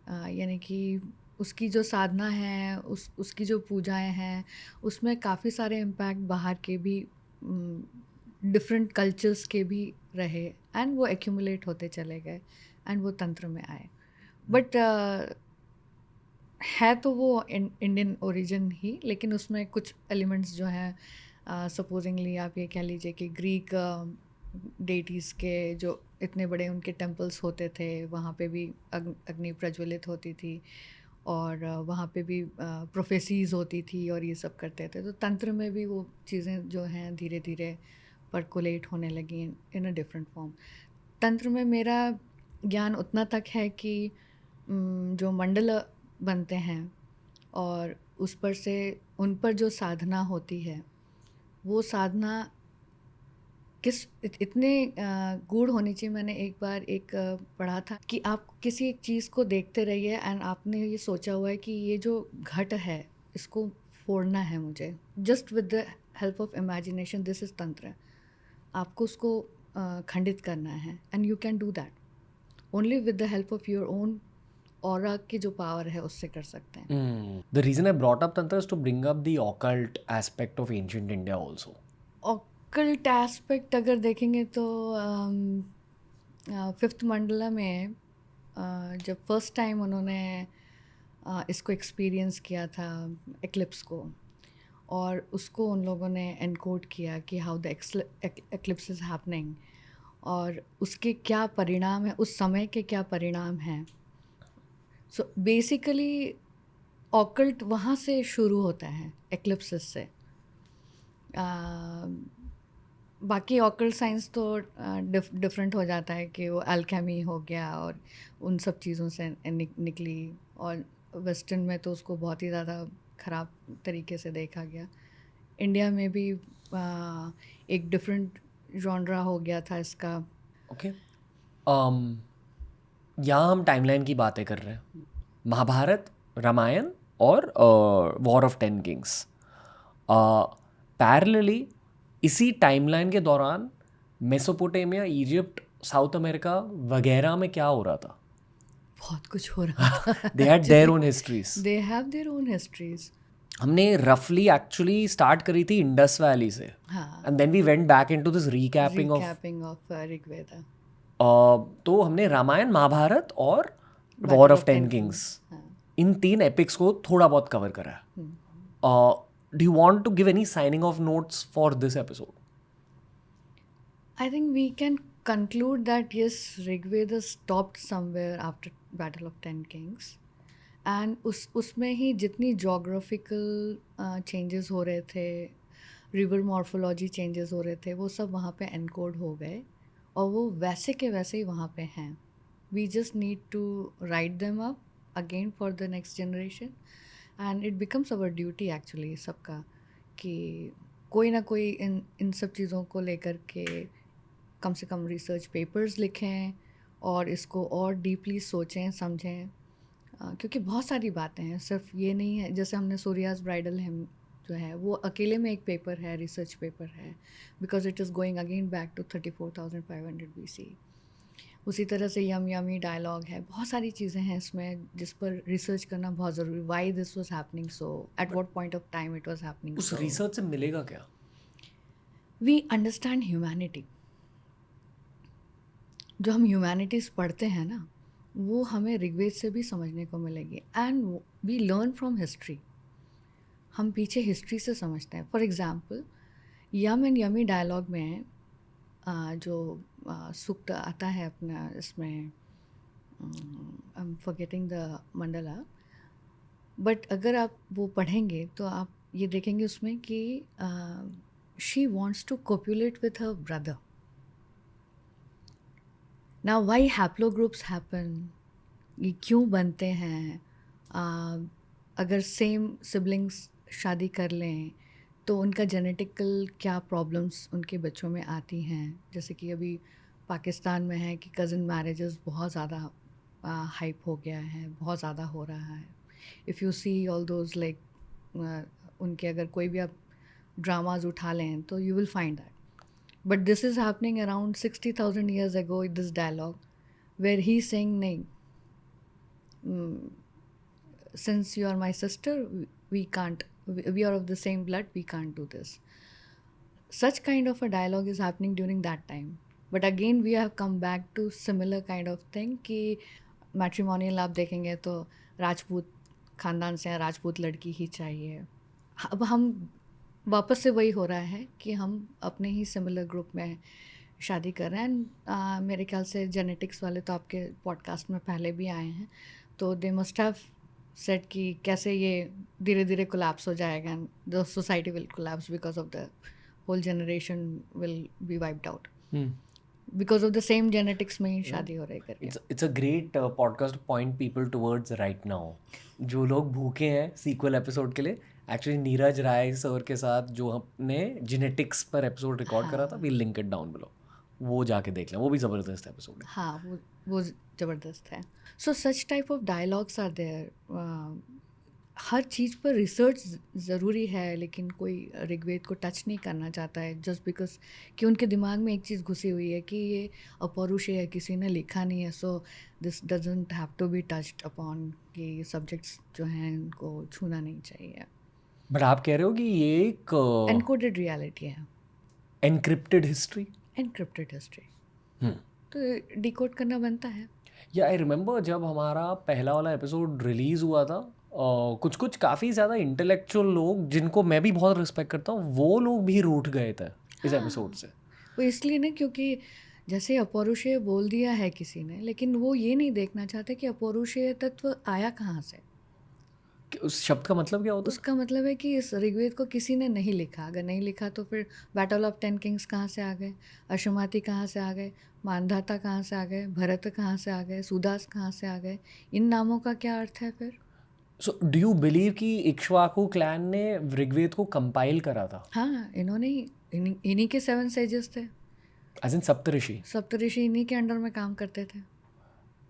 यानी कि उसकी जो साधना है, उसकी जो पूजाएं हैं, उसमें काफ़ी सारे इम्पैक्ट बाहर के भी, डिफरेंट कल्चर्स के भी रहे, एंड वो एक्यूमुलेट होते चले गए एंड वो तंत्र में आए। बट है तो वो इंडियन ओरिजिन ही, लेकिन उसमें कुछ एलिमेंट्स जो हैं, सपोजिंगली आप ये कह लीजिए कि ग्रीक डेटीज़ के जो इतने बड़े उनके टेम्पल्स होते थे, वहाँ पे भी अग्नि प्रज्वलित होती थी, और वहाँ पे भी प्रोफेसीज होती थी और ये सब करते थे। तो तंत्र में भी वो चीज़ें जो हैं धीरे धीरे परकोलेट होने लगी इन अ डिफरेंट फॉर्म। तंत्र में मेरा ज्ञान उतना तक है कि जो मंडल बनते हैं और उस पर से उन पर जो साधना होती है, वो साधना इतने गूढ़ होनी चाहिए। मैंने एक बार पढ़ा था कि आप किसी एक चीज़ को देखते रहिए एंड आपने ये सोचा हुआ है कि ये जो घट है इसको फोड़ना है मुझे, just with the help of imagination, this is तंत्र। आपको उसको खंडित करना है, and you can do that only with the help of your own aura की जो पावर है उससे कर सकते हैं। The reason I brought up Tantra is to bring up the occult aspect of ancient India also. Occult aspect अगर देखेंगे तो फिफ्थ मंडला में जब फर्स्ट टाइम उन्होंने इसको एक्सपीरियंस किया था, एक्लिप्स को, और उसको उन लोगों ने एनकोड किया कि how the eclipse is happening, और उसके क्या परिणाम है, उस समय के क्या परिणाम हैं। सो बेसिकली ऑकल्ट वहाँ से शुरू होता है, एक्लिप्सिस से। बाकी ऑकल्ट साइंस तो डिफरेंट हो जाता है कि वो अल्केमी हो गया और उन सब चीज़ों से निकली, और वेस्टर्न में तो उसको बहुत ही ज़्यादा ख़राब तरीके से देखा गया। इंडिया में भी एक डिफरेंट जॉनरा हो गया था इसका। Okay. यहाँ हम टाइमलाइन की बातें कर रहे हैं, महाभारत, रामायण और वॉर ऑफ 10 किंग्स। पैरेलली इसी टाइमलाइन के दौरान मेसोपोटामिया, इजिप्ट, साउथ अमेरिका वगैरह में क्या हो रहा था? बहुत कुछ हो रहा था। They had their own histories. They have their own histories. हमने रफली एक्चुअली स्टार्ट करी थी इंडस वैली से, हाँ, and then we went back into this recapping of. Recapping of Rigveda, तो हमने रामायण, महाभारत और war battle of of 10 10 kings, kings. हाँ। इन 3 एपिक्स को थोड़ा बहुत कवर करा है। Do you want to give any signing off notes for this episode? I think we can conclude that yes, Rigveda stopped somewhere after Battle of 10 Kings, and उसमें ही जितनी geographical changes हो रहे थे, रिवर मॉर्फोलॉजी चेंजेस हो रहे थे, वो सब वहाँ पे एनकोड हो गए, और वो वैसे के वैसे ही वहाँ पे हैं। We just need to write them up again for the next generation, and it becomes our duty actually सबका, कि कोई ना कोई इन सब चीज़ों को लेकर के कम से कम रिसर्च पेपर्स लिखें और इसको और डीपली सोचें, समझें, क्योंकि बहुत सारी बातें हैं, सिर्फ ये नहीं है। जैसे हमने सूर्याज ब्राइडल हिम जो है वो अकेले में एक पेपर है, रिसर्च पेपर है, because it is going again back to 34,500 BC। उसी तरह से यम यमी डायलॉग है, बहुत सारी चीज़ें हैं इसमें जिस पर रिसर्च करना बहुत ज़रूरी। Why this was happening so, at what point of time it was happening उस सो। रिसर्च से मिलेगा क्या? We understand humanity. जो हम ह्यूमैनिटीज़ पढ़ते हैं ना, वो हमें ऋग्वेद से भी समझने को मिलेगी, and we learn from history. हम पीछे हिस्ट्री से समझते हैं। For example, Yama and Yami dialogue में जो सूक्त आता है अपना, इसमें I am forgetting the mandala, but अगर आप वो पढ़ेंगे तो आप ये देखेंगे उसमें कि she wants to copulate with her brother. Now why haplogroups happen? ये क्यों बनते हैं? अगर सेम सिबलिंग्स शादी कर लें तो उनका जेनेटिकल क्या प्रॉब्लम्स उनके बच्चों में आती हैं। जैसे कि अभी पाकिस्तान में है कि कज़न मैरिजेस बहुत ज़्यादा हाइप हो गया है, बहुत ज़्यादा हो रहा है। If you see all those like उनके अगर कोई भी आप ड्रामाज उठा लें तो you will find that. But this is happening around 60,000 years ago, this dialogue, where he's saying, नहीं, since you are my sister, we can't, we are of the same blood, we can't do this. Such kind of a dialogue is happening during that time. But again, we have come back to similar kind of thing कि matrimonial आप देखेंगे तो राजपूत खानदान से राजपूत लड़की ही चाहिए. अब हम वापस से वही हो रहा है कि हम अपने ही सिमिलर ग्रुप में शादी कर रहे हैं. मेरे ख्याल से जेनेटिक्स वाले तो आपके पॉडकास्ट में पहले भी आए हैं, तो दे मस्ट हैव सेड कि कैसे ये धीरे धीरे कोलैप्स हो जाएगा. The society will collapse because of the whole generation will be wiped out because of the same genetics में ही शादी हो रही करके. It's a great podcast to point people towards right now. जो लोग भूखे हैं सीक्वल एपिसोड के लिए, एक्चुअली नीरज राय सर के साथ जो हमने जेनेटिक्स पर एपिसोड रिकॉर्ड करा था, we link it down below, वो जाके देख लें, वो भी ज़बरदस्त एपिसोड है. हाँ, वो ज़बरदस्त है. So such type of dialogues are there. हर चीज़ पर रिसर्च ज़रूरी है, लेकिन कोई ऋग्वेद को टच नहीं करना चाहता है जस्ट बिकॉज कि उनके दिमाग में एक चीज़ घुसी हुई है कि ये अपौरुषेय है, किसी ने लिखा नहीं है, so this doesn't have to be touched upon कि सब्जेक्ट्स जो हैं उनको छूना नहीं चाहिए. बट आप कह रहे हो कि ये एक एनकोडेड रियलिटी है, एनक्रिप्टेड हिस्ट्री. एनक्रिप्टेड हिस्ट्री तो डिकोड करना बनता है. या आई रिमेंबर जब हमारा पहला वाला एपिसोड रिलीज़ हुआ था, कुछ कुछ काफ़ी ज़्यादा इंटेलेक्चुअल लोग जिनको मैं भी बहुत रिस्पेक्ट करता हूँ, वो लोग भी रूठ गए थे इस एपिसोड से. वो इसलिए ना क्योंकि जैसे अपौरुषेय बोल दिया है किसी ने, लेकिन वो ये नहीं देखना चाहते कि अपौरुषेय तत्व आया कहाँ से. कि उस शब्द का मतलब क्या होता है? उसका मतलब है कि इस ऋग्वेद को किसी ने नहीं लिखा. अगर नहीं लिखा तो फिर बैटल ऑफ 10 किंग्स कहाँ से आ गए, अश्वमाती कहाँ से आ गए, मानधाता कहाँ से आ गए, भरत कहाँ से आ गए, सुदास कहाँ से आ गए. इन नामों का क्या अर्थ है फिर? सो डू यू बिलीव कि इक्ष्वाकु क्लैन ने ऋग्वेद को कंपाइल करा था? हाँ, इन्होंने ही इन्हीं के 7 सेजेस थे. एज इन सप्तऋषि. सप्तऋषि इन्हीं के अंडर में काम करते थे.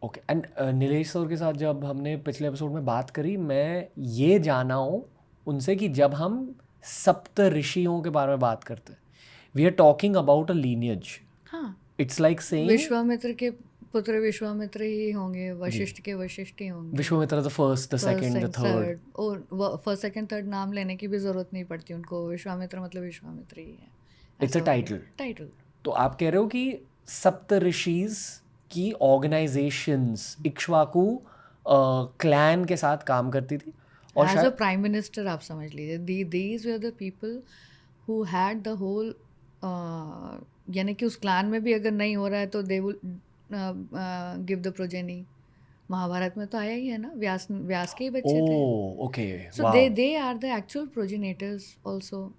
ओके. एंड नीलेश सर के साथ जब हमने पिछले एपिसोड में बात करी, मैं ये जाना हूँ उनसे कि जब हम सप्तऋषियों के बारे में बात करते हैं, we are talking about a lineage. हाँ, इट्स लाइक सेइंग विश्वामित्र के पुत्र विश्वामित्र ही होंगे, वशिष्ठ के वशिष्ठ ही होंगे. Vishwamitra the first, the second, the third. और फर्स्ट सेकंड थर्ड नाम लेने की भी जरूरत नहीं पड़ती उनको. विश्वामित्र मतलब विश्वामित्र ही है. It's a title. तो आप कह रहे हो कि सप्तऋषिज की ऑर्गेनाइजेशंस इक्ष्वाकु क्लैन के साथ काम करती थी. और एज अ प्राइम मिनिस्टर आप समझ लीजिए, these were the people who had the whole, यानी कि उस क्लान में भी अगर नहीं हो रहा है तो they will give the progeny. Mahabharata में तो आया ही है ना, व्यास के ही बच्चे थे. Okay. So they are the actual progenitors also.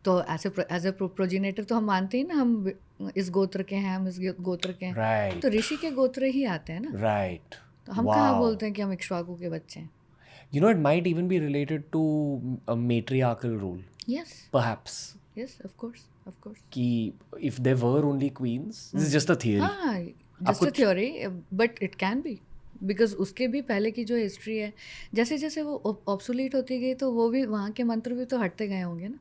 तो एज अ प्रोजेनेटर तो हम मानते हैं ना, हम इस गोत्र के हैं, हम इस गोत्र के हैं. राइट. तो ऋषि के गोत्र ही आते हैं ना. राइट. तो हम कहाँ बोलते हैं कि हम इक्ष्वाकु के बच्चे हैं. You know, it might even be related to a matriarchal rule. Yes. Perhaps. Yes, of course. कि if there were only queens, this is just a theory. हाँ, just a theory, but it can be. Because उसके भी पहले की जो history है, जैसे जैसे वो ऑब्सोलीट होती गई तो वो भी वहाँ के मंत्र भी तो हटते गए होंगे ना.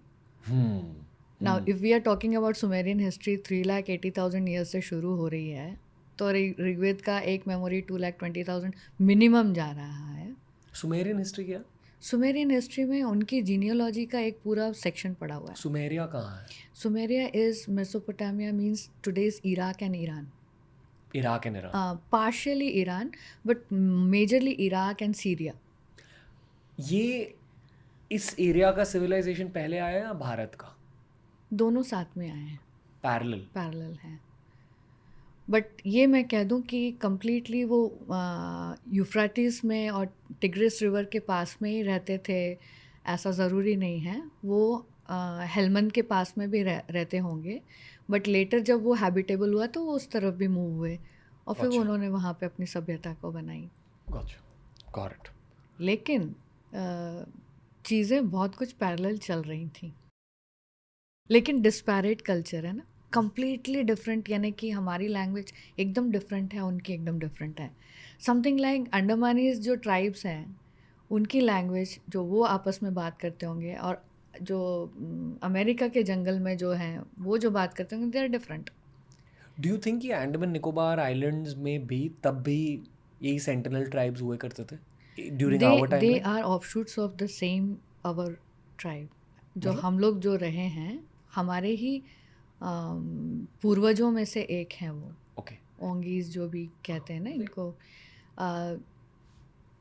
Now if we are talking about Sumerian history 3,80,000 years से शुरू हो रही है, तो ऋग्वेद का एक मेमोरी 2,20,000 मिनिमम जा रहा है. सुमेरियन हिस्ट्री क्या? सुमेरियन हिस्ट्री में उनकी जीनियोलॉजी का एक पूरा सेक्शन पड़ा हुआ है. सुमेरिया कहाँ है? Sumeria is Mesopotamia, means today's Iraq and Iran. Iraq and Iran. Partially Iran, but majorly Iraq and Syria. ये इस एरिया का सिविलाइजेशन पहले आया या भारत का? दोनों साथ में आए हैं. पैरेलल है. बट ये मैं कह दूं कि कम्प्लीटली वो यूफ्राटिस में और टिग्रिस रिवर के पास में ही रहते थे, ऐसा ज़रूरी नहीं है. वो हेलमंद के पास में भी रहते होंगे, बट लेटर जब वो हैबिटेबल हुआ तो वो उस तरफ भी मूव हुए और फिर उन्होंने वहाँ पे अपनी सभ्यता को बनाई. Got it. लेकिन चीज़ें बहुत कुछ पैरेलल चल रही थी, लेकिन डिस्पैरेट कल्चर है ना, कम्प्लीटली डिफरेंट. यानी कि हमारी लैंग्वेज एकदम डिफरेंट है, उनकी एकदम डिफरेंट है. समथिंग लाइक अंडमानीज जो ट्राइब्स हैं, उनकी लैंग्वेज जो वो आपस में बात करते होंगे, और जो अमेरिका के जंगल में जो हैं वो जो बात करते होंगे, they are different. Do you think कि अंडमान निकोबार आइलैंड्स में भी तब भी यही सेंटिनल ट्राइब्स हुए करते थे during they our time they में? Are offshoots of the same our tribe. जो मतलब हम लोग जो रहे हैं, हमारे ही पूर्वजों में से एक हैं वो। ओके ओंगीज जो भी कहते हैं ना इनको।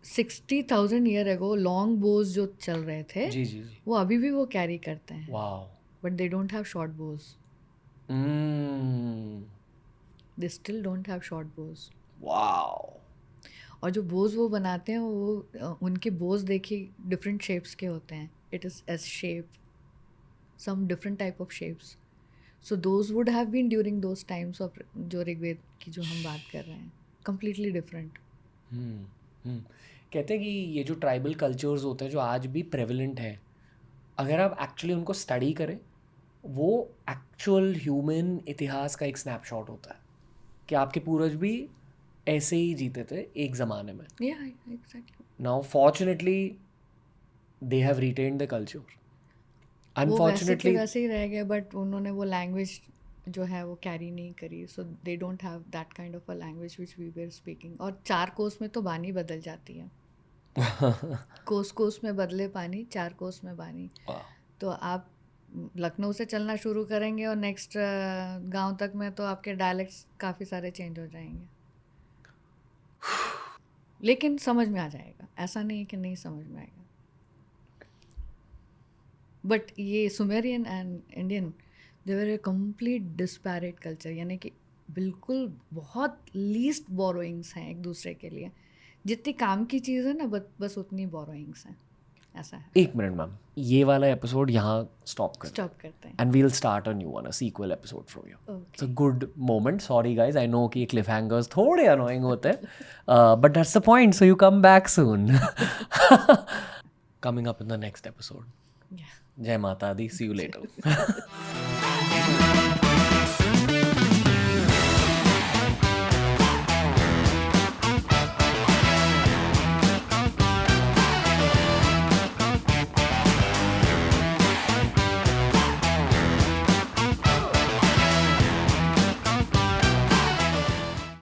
60,000 ईयर एगो लॉन्ग बोज जो चल रहे थे, जी जी जी वो अभी भी वो कैरी करते हैं, wow but they don't have short Bhoj. They still don't have short Bhoj. Wow और जो बोज वो बनाते हैं, वो उनके बोज देखिए डिफरेंट शेप्स के होते हैं। It is S shape, some different type of shapes. So those would have been during those times of जो ऋग्वेद की जो हम बात कर रहे हैं, completely different. कहते हैं कि ये जो ट्राइबल कल्चर्स होते हैं जो आज भी प्रेवलेंट हैं, अगर आप एक्चुअली उनको स्टडी करें, वो एक्चुअल ह्यूमन इतिहास का एक स्नैपशॉट होता है कि आपके पूर्वज भी ऐसे ही जीते थे एक ज़माने में. Yeah, exactly. Now fortunately they have retained the culture. वो वैसे के अनफॉर्चुनेटली वैसे ही रह गए, बट उन्होंने वो लैंग्वेज जो है वो कैरी नहीं करी। So they don't have that kind of a language which we were speaking. और 4 कोस में तो बानी बदल जाती है। कोस कोस में बदले पानी, 4 कोस में बानी। तो आप लखनऊ से चलना शुरू करेंगे और नेक्स्ट गांव तक में तो आपके डायलेक्ट्स काफ़ी सारे चेंज हो जाएंगे, लेकिन समझ में आ जाएगा। ऐसा नहीं है कि नहीं समझ में आएगा। बट ये Sumerian and Indian, they were A complete disparate culture. यानी कि बिल्कुल बहुत लीस्ट बोरोइंग्स हैं एक दूसरे के लिए। जितनी काम की चीज़ है ना, बस उतनी बोरोइंग्स हैं। ऐसा है। एक मिनट मैम, ये वाला एपिसोड यहाँ स्टॉप कर स्टॉप करते हैं। And we'll start a new one, a sequel episode from you. It's a good moment. Sorry guys, I know कि ये क्लिफ हैंगर्स थोड़े अनोइंग होते हैं, but that's the point, so you come back soon. Coming up in the next episode. Yeah. जय माता दी, सी you later.